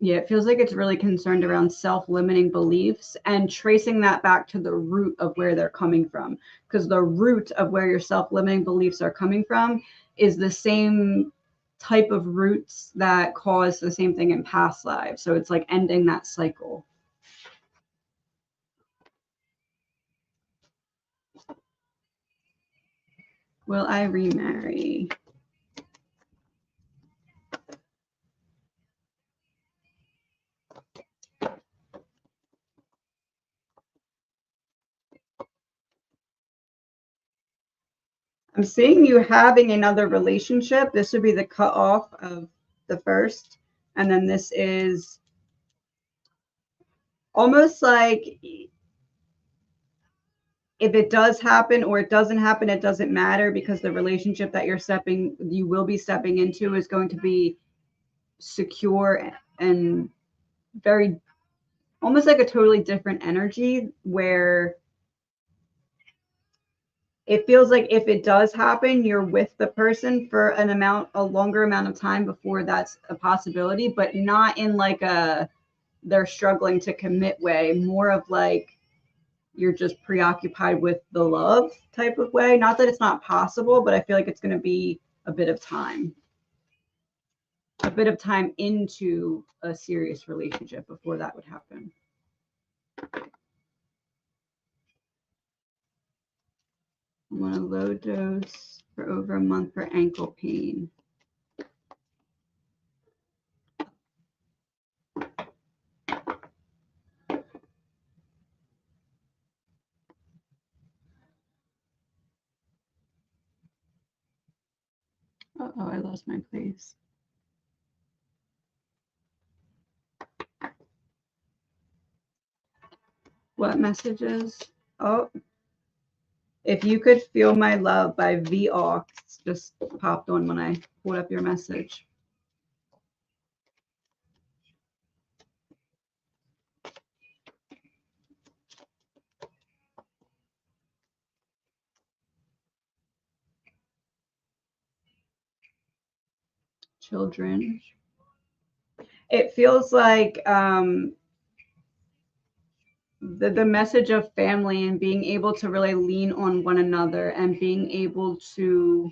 yeah, it feels like it's really concerned around self-limiting beliefs and tracing that back to the root of where they're coming from. Because the root of where your self-limiting beliefs are coming from is the same type of roots that cause the same thing in past lives. So it's like ending that cycle. Will I remarry? I'm seeing you having another relationship. This would be the cutoff of the first. And then this is almost like if it does happen or it doesn't happen, it doesn't matter, because the relationship that you will be stepping into is going to be secure and very, almost like a totally different energy, where it feels like if it does happen, you're with the person for a longer amount of time before that's a possibility, but not in like a they're struggling to commit way, more of like you're just preoccupied with the love type of way. Not that it's not possible, but I feel like it's going to be a bit of time into a serious relationship before that would happen. I want a low dose for over a month for ankle pain. Uh-oh, I lost my place. What messages? Oh, If You Could Feel My Love by V-Ox just popped on when I pulled up your message. Children. It feels like the message of family and being able to really lean on one another and being able to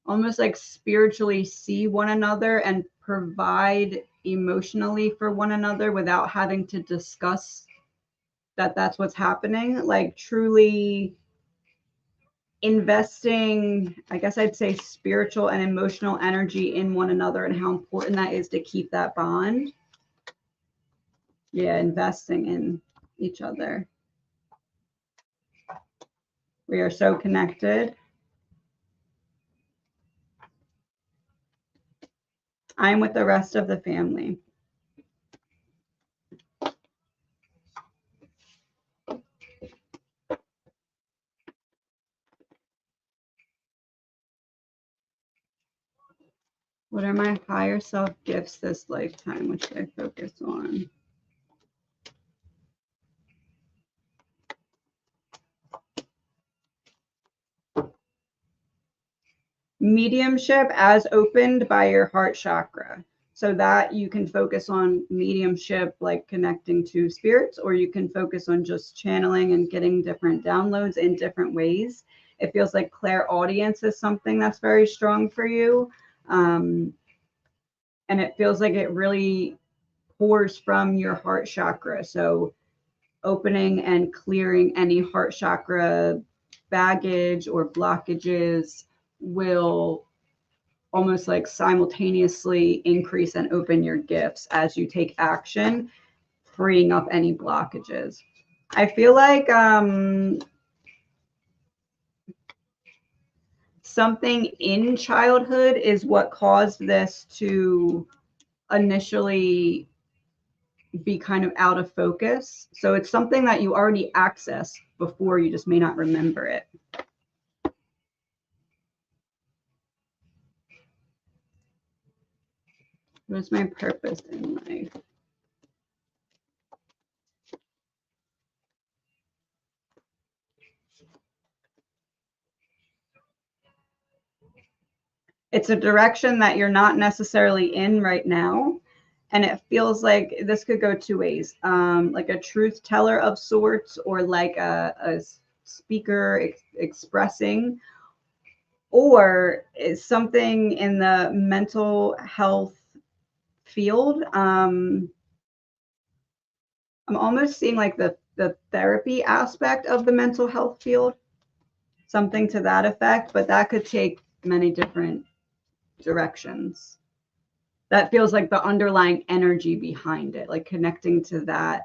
almost like spiritually see one another and provide emotionally for one another without having to discuss that that's what's happening. Like truly investing, I guess I'd say, spiritual and emotional energy in one another and how important that is to keep that bond. Yeah, investing in each other. We are so connected. I'm with the rest of the family. What are my higher self gifts this lifetime? What should I focus on? Mediumship as opened by your heart chakra. So that you can focus on mediumship, like connecting to spirits, or you can focus on just channeling and getting different downloads in different ways. It feels like clairaudience is something that's very strong for you. And it feels like it really pours from your heart chakra. So opening and clearing any heart chakra baggage or blockages will almost like simultaneously increase and open your gifts as you take action, freeing up any blockages. I feel like something in childhood is what caused this to initially be kind of out of focus. So it's something that you already accessed before, you just may not remember it. What's my purpose in life? It's a direction that you're not necessarily in right now. And it feels like this could go two ways, like a truth teller of sorts, or like a speaker expressing, or is something in the mental health field. I'm almost seeing like the therapy aspect of the mental health field, something to that effect, but that could take many different directions. That feels like the underlying energy behind it, like connecting to that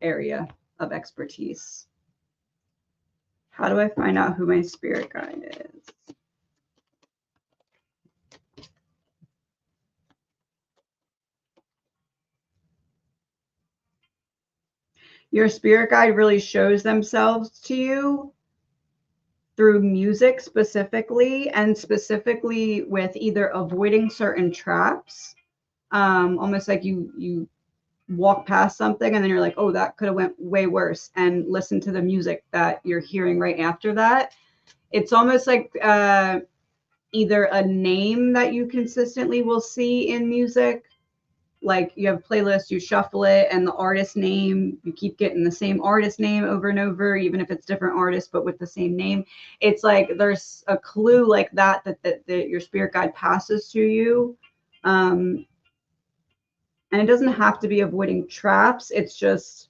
area of expertise. How do I find out who my spirit guide is? Your spirit guide really shows themselves to you through music specifically, and specifically with either avoiding certain traps, almost like you walk past something and then you're like, oh, that could have went way worse, and listen to the music that you're hearing right after that. It's almost like either a name that you consistently will see in music, like you have a playlist, you shuffle it, and the artist name, you keep getting the same artist name over and over, even if it's different artists but with the same name. It's like there's a clue like that your spirit guide passes to you. And it doesn't have to be avoiding traps. It's just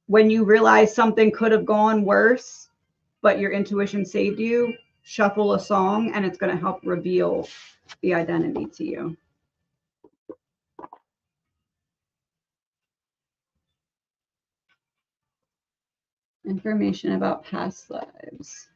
when you realize something could have gone worse, but your intuition saved you, shuffle a song, and it's going to help reveal the identity to you. Information about past lives.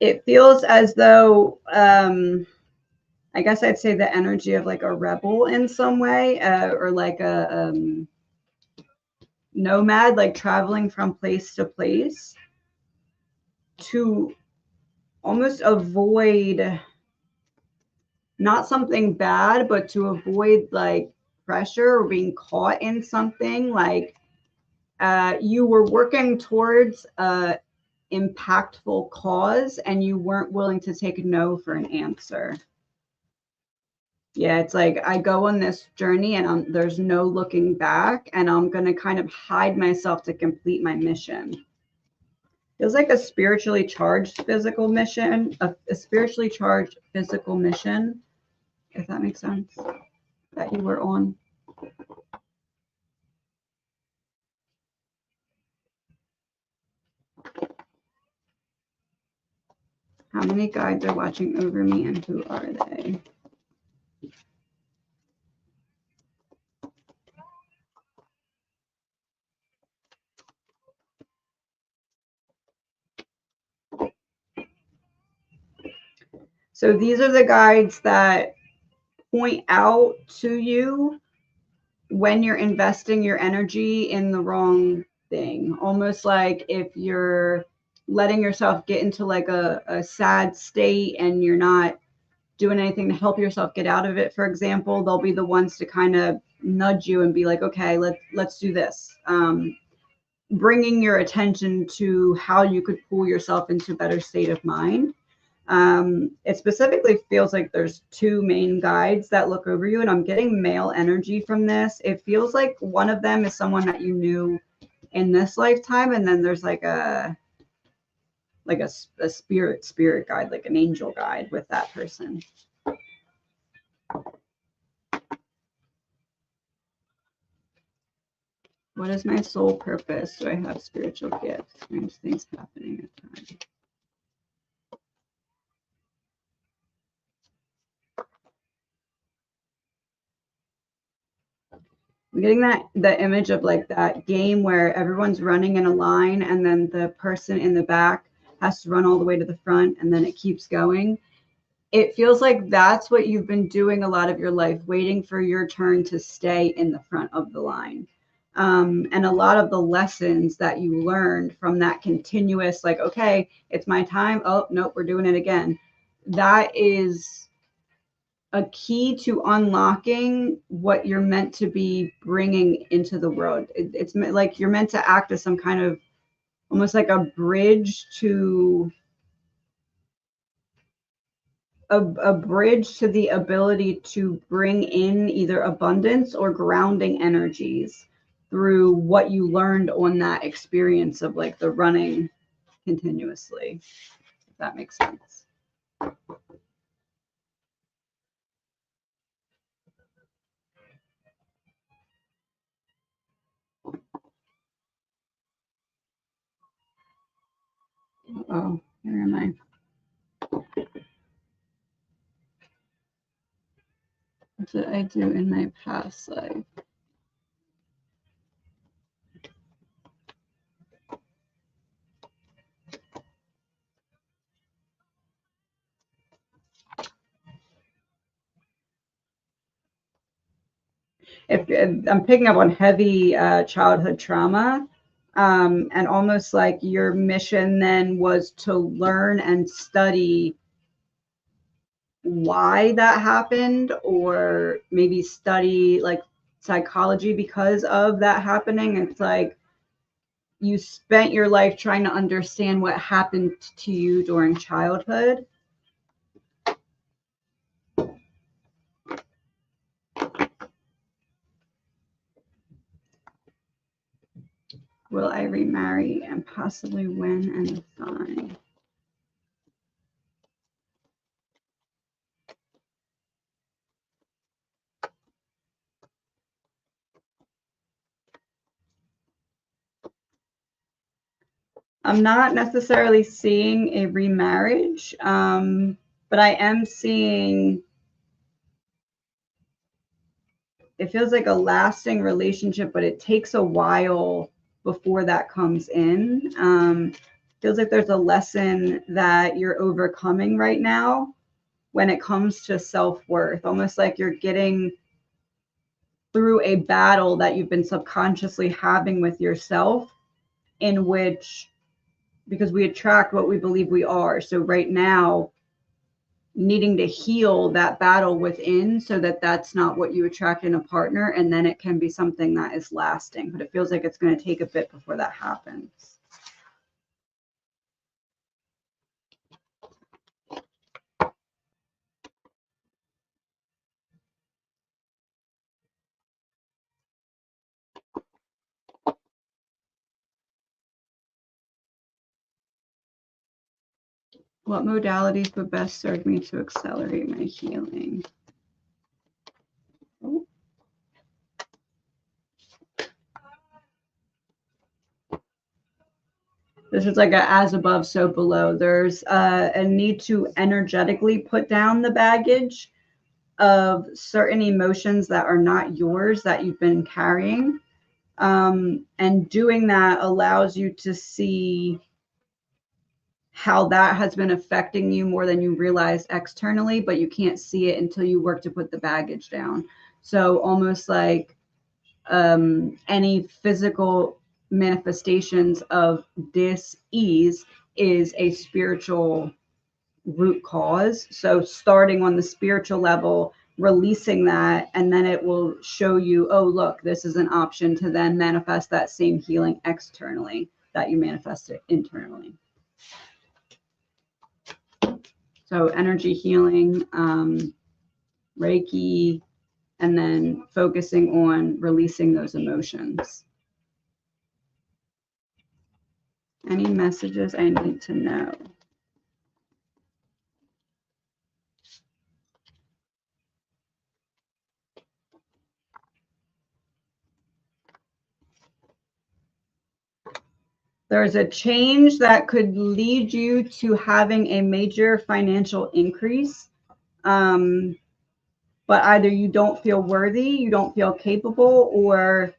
It feels as though, I guess I'd say the energy of like a rebel in some way, or like a nomad, like traveling from place to place to almost avoid, not something bad, but to avoid like pressure or being caught in something. Like you were working towards a impactful cause and you weren't willing to take no for an answer. Yeah, it's like I go on this journey and there's no looking back, and I'm going to kind of hide myself to complete my mission. Feels like a spiritually charged physical mission, a spiritually charged physical mission, if that makes sense, that you were on. How many guides are watching over me and who are they? So these are the guides that point out to you when you're investing your energy in the wrong thing. Almost like if you're letting yourself get into like a sad state and you're not doing anything to help yourself get out of it, for example, they'll be the ones to kind of nudge you and be like, okay, let's do this. Bringing your attention to how you could pull yourself into a better state of mind. It specifically feels like there's two main guides that look over you, and I'm getting male energy from this. It feels like one of them is someone that you knew in this lifetime, and then there's like a spirit guide, like an angel guide with that person. What is my soul purpose? Do I have spiritual gifts? Strange things happening at times. I'm getting the image of like that game where everyone's running in a line and then the person in the back has to run all the way to the front and then it keeps going. It feels like that's what you've been doing a lot of your life, waiting for your turn to stay in the front of the line. And a lot of the lessons that you learned from that continuous, like, okay, it's my time. Oh, nope, we're doing it again. That is a key to unlocking what you're meant to be bringing into the world. It's like you're meant to act as some kind of almost like a bridge to a bridge to the ability to bring in either abundance or grounding energies through what you learned on that experience of like the running continuously, if that makes sense. Oh, where am I? What did I do in my past life? If I'm picking up on heavy childhood trauma, and almost like your mission then was to learn and study why that happened, or maybe study like psychology because of that happening. It's like you spent your life trying to understand what happened to you during childhood. Will I remarry and possibly when and fine? I'm not necessarily seeing a remarriage, but I am seeing, it feels like a lasting relationship, but it takes a while before that comes in. Feels like there's a lesson that you're overcoming right now when it comes to self-worth, almost like you're getting through a battle that you've been subconsciously having with yourself, in which, because we attract what we believe we are. So right now, needing to heal that battle within so that that's not what you attract in a partner, and then it can be something that is lasting. But it feels like it's going to take a bit before that happens. What modalities would best serve me to accelerate my healing? Oh. This is like a as above, so below. There's a need to energetically put down the baggage of certain emotions that are not yours that you've been carrying. And doing that allows you to see how that has been affecting you more than you realize externally, but you can't see it until you work to put the baggage down. So almost like any physical manifestations of dis-ease is a spiritual root cause. So starting on the spiritual level, releasing that, and then it will show you, oh, look, this is an option to then manifest that same healing externally that you manifested internally. So energy healing, Reiki, and then focusing on releasing those emotions. Any messages I need to know? There's a change that could lead you to having a major financial increase. But either you don't feel worthy, you don't feel capable, or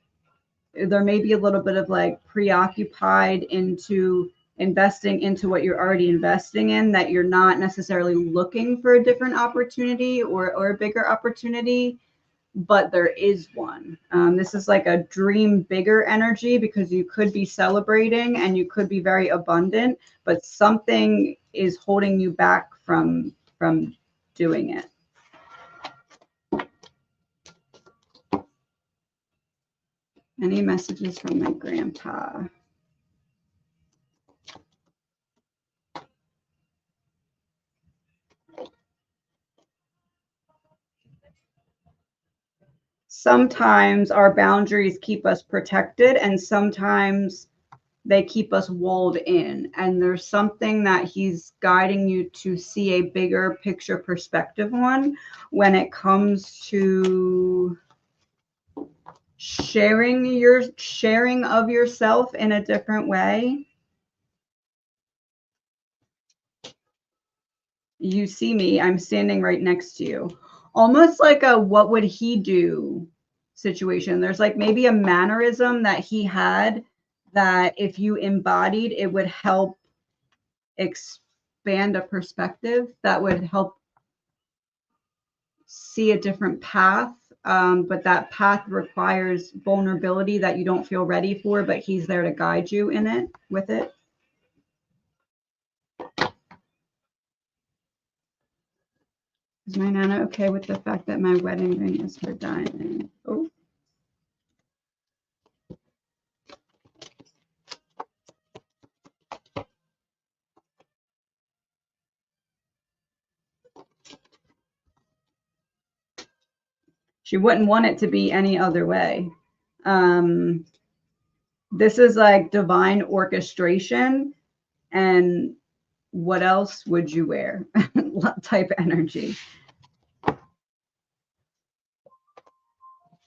there may be a little bit of like preoccupied into investing into what you're already investing in, that you're not necessarily looking for a different opportunity or a bigger opportunity, but there is one. This is like a dream bigger energy, because you could be celebrating and you could be very abundant, but something is holding you back from doing it. Any messages from my grandpa? Sometimes our boundaries keep us protected, and sometimes they keep us walled in. And there's something that he's guiding you to see a bigger picture perspective on when it comes to sharing of yourself in a different way. You see me, I'm standing right next to you. Almost like a what would he do situation. There's like maybe a mannerism that he had that if you embodied, it would help expand a perspective that would help see a different path. But that path requires vulnerability that you don't feel ready for, but he's there to guide you in it, with it. Is my Nana okay with the fact that my wedding ring is her diamond? Oh. She wouldn't want it to be any other way. This is like divine orchestration. And what else would you wear? Type energy.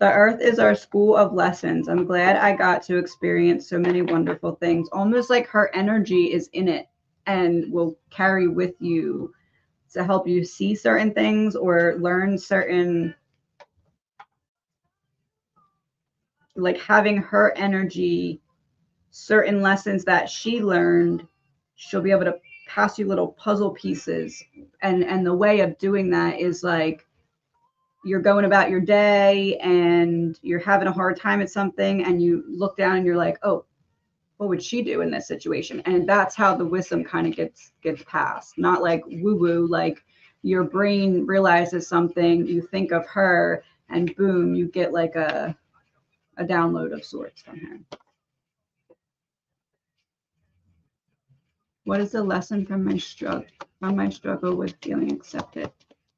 The earth is our school of lessons. I'm glad I got to experience so many wonderful things. Almost like her energy is in it and will carry with you to help you see certain things or learn certain, like having her energy, certain lessons that she learned, she'll be able to pass you little puzzle pieces. And the way of doing that is like, you're going about your day and you're having a hard time at something and you look down and you're like, oh, what would she do in this situation? And that's how the wisdom kind of gets passed. Not like woo woo, like your brain realizes something, you think of her, and boom, you get like a download of sorts from her. What is the lesson from my struggle with feeling accepted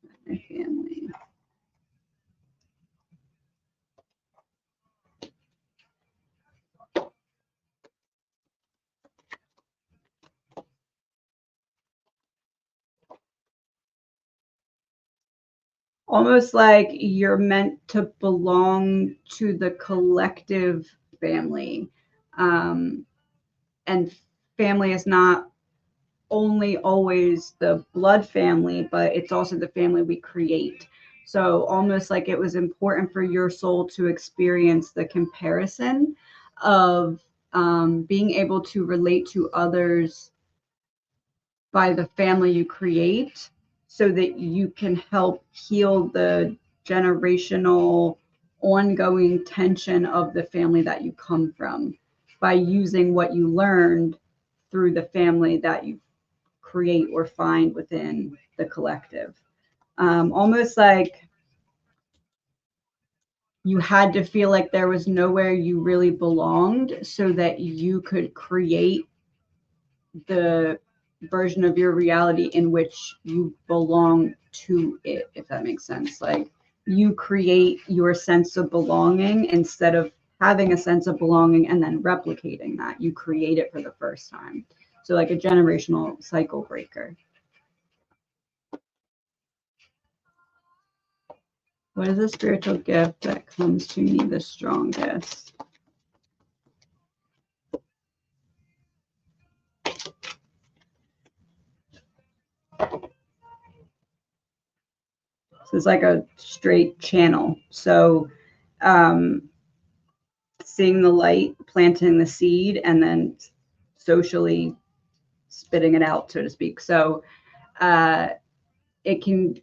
by my family? Almost like you're meant to belong to the collective family. And family is not only always the blood family, but it's also the family we create. So almost like it was important for your soul to experience the comparison of being able to relate to others by the family you create so that you can help heal the generational ongoing tension of the family that you come from by using what you learned through the family that you create or find within the collective. Almost like you had to feel like there was nowhere you really belonged so that you could create the version of your reality in which you belong to it, if that makes sense. Like you create your sense of belonging instead of having a sense of belonging and then replicating that. You create it for the first time. So like a generational cycle breaker. What is a spiritual gift that comes to me the strongest? So it's like a straight channel. So seeing the light, planting the seed, and then socially spitting it out, so to speak. So it can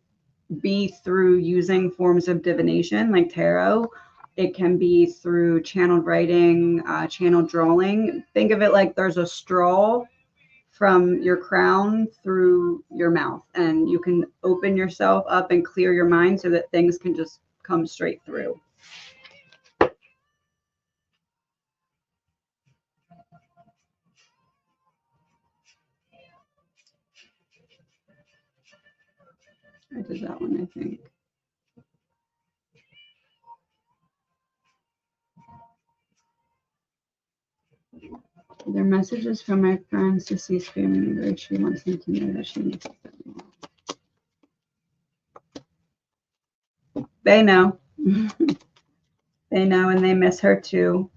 be through using forms of divination like tarot. It can be through channeled writing, channel drawing. Think of it like there's a straw from your crown through your mouth, and you can open yourself up and clear your mind so that things can just come straight through. I did that one, I think. They're messages from my friends, deceased family member. She wants me to know that she needs them. They know. They know, and they miss her too.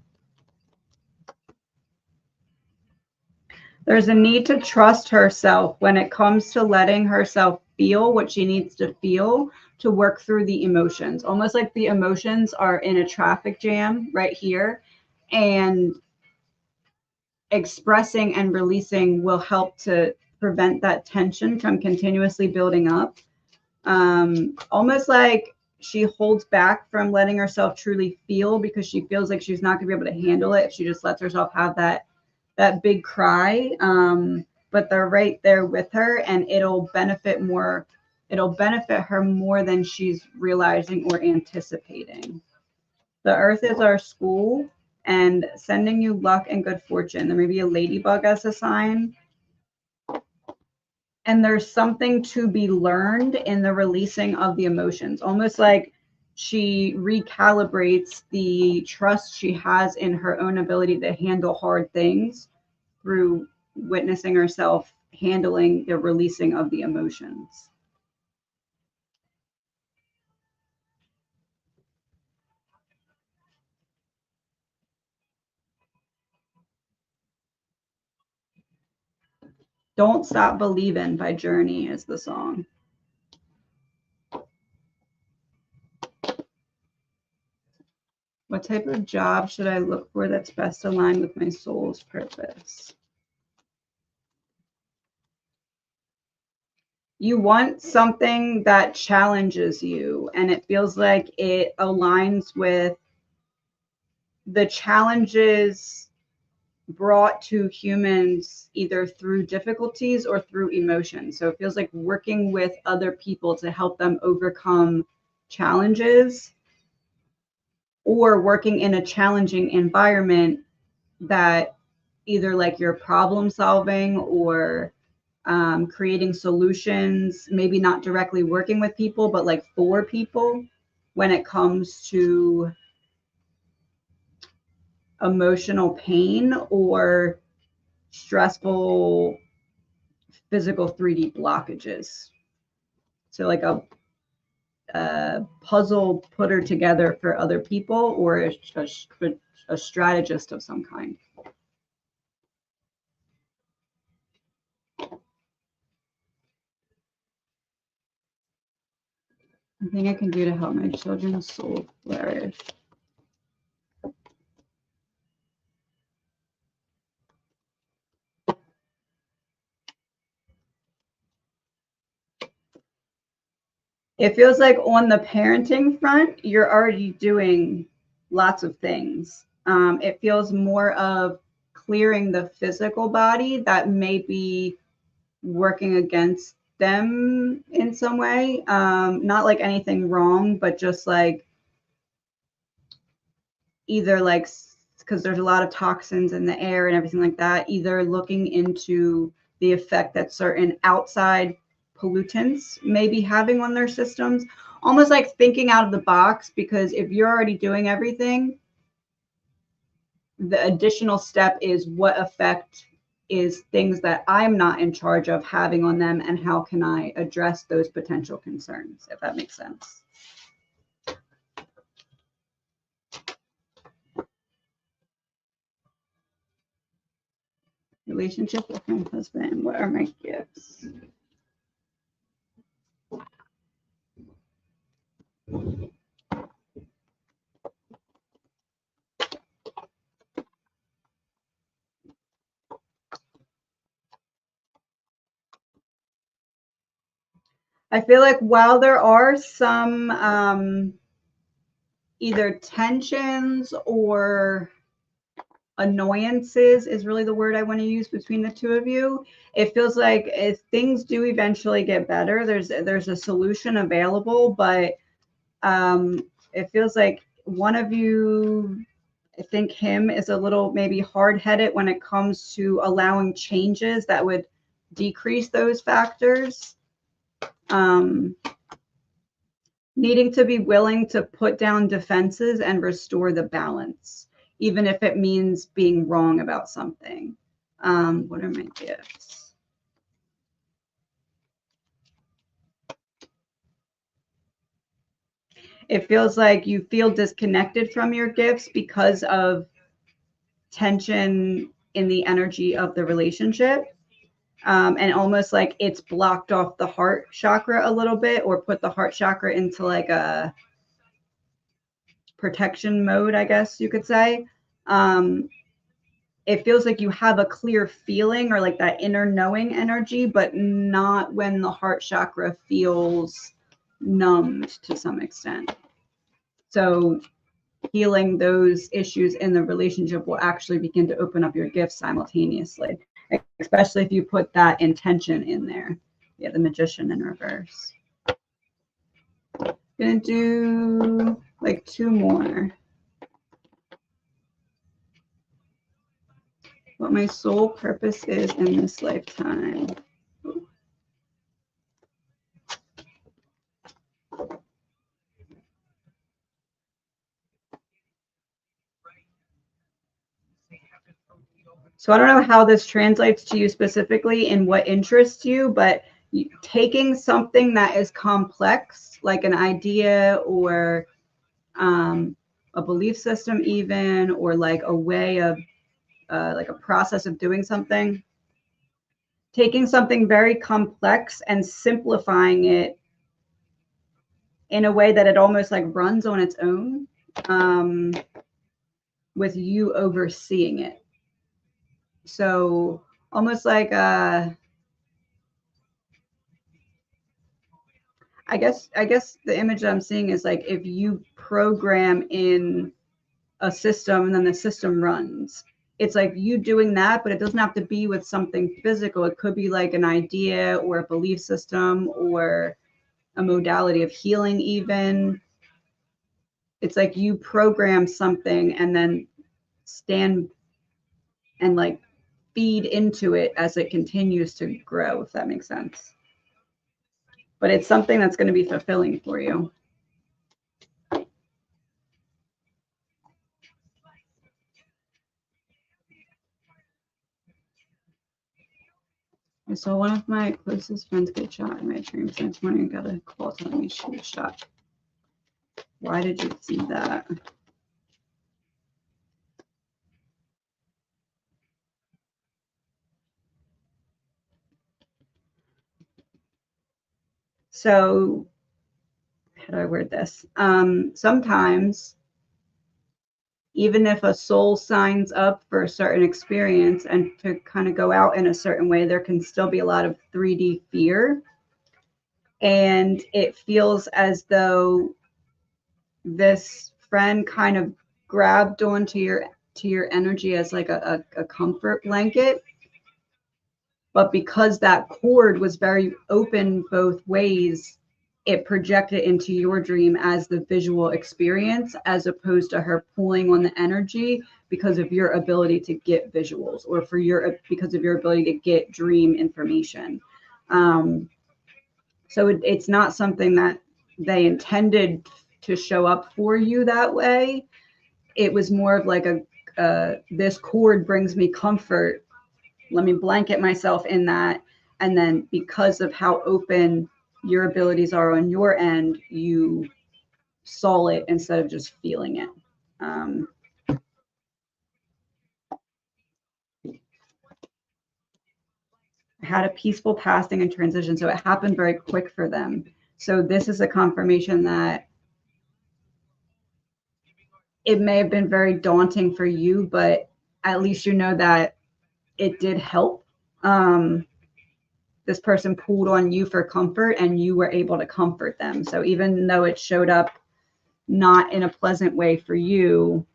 There's a need to trust herself when it comes to letting herself feel what she needs to feel to work through the emotions. Almost like the emotions are in a traffic jam right here, and expressing and releasing will help to prevent that tension from continuously building up. Almost like she holds back from letting herself truly feel because she feels like she's not going to be able to handle it if she just lets herself have that big cry. But they're right there with her, and it'll benefit her more than she's realizing or anticipating. The earth is our school and sending you luck and good fortune. There may be a ladybug as a sign. And there's something to be learned in the releasing of the emotions. Almost like she recalibrates the trust she has in her own ability to handle hard things through witnessing herself handling the releasing of the emotions. Don't Stop Believin' by Journey is the song. What type of job should I look for that's best aligned with my soul's purpose? You want something that challenges you, and it feels like it aligns with the challenges brought to humans either through difficulties or through emotions. So it feels like working with other people to help them overcome challenges, or working in a challenging environment that either like you're problem solving or creating solutions, maybe not directly working with people, but like for people when it comes to emotional pain or stressful physical 3D blockages. So like a puzzle putter together for other people, or a strategist of some kind. I think I can do to help my children's soul flourish. It feels like on the parenting front, you're already doing lots of things. It feels more of clearing the physical body that may be working against them in some way. Not like anything wrong, but just like either like, because there's a lot of toxins in the air and everything like that, either looking into the effect that certain outside pollutants may be having on their systems, almost like thinking out of the box, because if you're already doing everything, the additional step is what effect is things that I'm not in charge of having on them, and how can I address those potential concerns, if that makes sense. Relationship with my husband, what are my gifts? I feel like while there are some either tensions or annoyances is really the word I want to use between the two of you, it feels like if things do eventually get better, there's a solution available, but it feels like one of you, I think him, is a little maybe hard-headed when it comes to allowing changes that would decrease those factors. Needing to be willing to put down defenses and restore the balance, even if it means being wrong about something. What are my gifts? It feels like you feel disconnected from your gifts because of tension in the energy of the relationship. And almost like it's blocked off the heart chakra a little bit, or put the heart chakra into like a protection mode, I guess you could say. It feels like you have a clear feeling, or like that inner knowing energy, but not when the heart chakra feels numbed to some extent. So healing those issues in the relationship will actually begin to open up your gifts simultaneously, especially if you put that intention in there. Yeah, the Magician in reverse. Gonna do like 2 more. What my soul purpose is in this lifetime. So I don't know how this translates to you specifically and what interests you, but taking something that is complex, like an idea or a belief system even, or like a way of like a process of doing something, taking something very complex and simplifying it in a way that it almost like runs on its own, with you overseeing it. So almost like I guess the image I'm seeing is like if you program in a system and then the system runs. It's like you doing that, but it doesn't have to be with something physical. It could be like an idea or a belief system or a modality of healing even. It's like you program something and then stand and like feed into it as it continues to grow, if that makes sense. But it's something that's going to be fulfilling for you. I saw one of my closest friends get shot in my dreams this morning. I got a call telling me she was shot. Why did you see that? So, how do I word this? Sometimes, even if a soul signs up for a certain experience and to kind of go out in a certain way, there can still be a lot of 3D fear. And it feels as though this friend kind of grabbed onto your energy as like a comfort blanket. But because that cord was very open both ways, it projected into your dream as the visual experience, as opposed to her pulling on the energy because of your ability to get visuals, or because of your ability to get dream information. So it's not something that they intended to show up for you that way. It was more of like this cord brings me comfort. Let me blanket myself in that. And then because of how open your abilities are on your end, you saw it instead of just feeling it. Had a peaceful passing and transition. So it happened very quick for them. So this is a confirmation that it may have been very daunting for you, but at least you know that it did help. This person pulled on you for comfort and you were able to comfort them. So even though it showed up not in a pleasant way for you,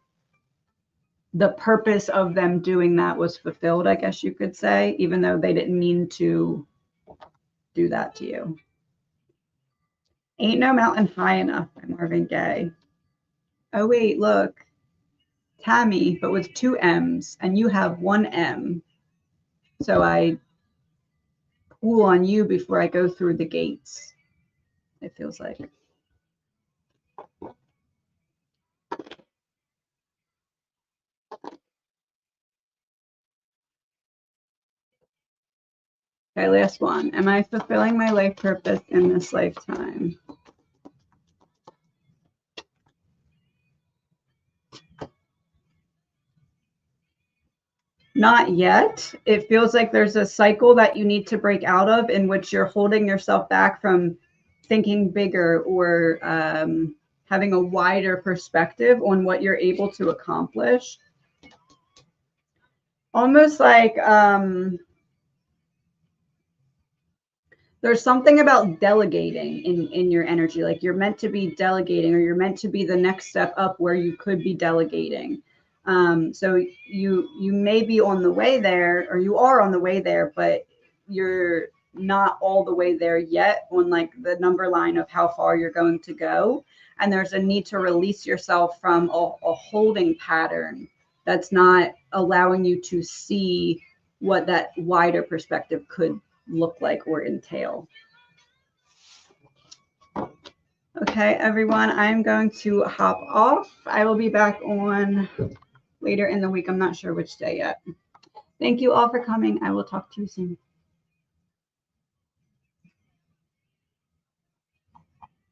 the purpose of them doing that was fulfilled, I guess you could say, even though they didn't mean to do that to you. Ain't No Mountain High Enough by Marvin Gaye. Oh, wait, look. Tammy, but with 2 M's, and you have 1 M. So I pull on you before I go through the gates, it feels like. Okay, last one. Am I fulfilling my life purpose in this lifetime? Not yet. It feels like there's a cycle that you need to break out of, in which you're holding yourself back from thinking bigger or having a wider perspective on what you're able to accomplish. Almost like there's something about delegating in your energy. Like you're meant to be delegating, or you're meant to be the next step up where you could be delegating. So you may be on the way there, or you are on the way there, but you're not all the way there yet on like the number line of how far you're going to go. And there's a need to release yourself from a holding pattern that's not allowing you to see what that wider perspective could look like or entail. Okay, everyone, I'm going to hop off. I will be back on later in the week. I'm not sure which day yet. Thank you all for coming. I will talk to you soon.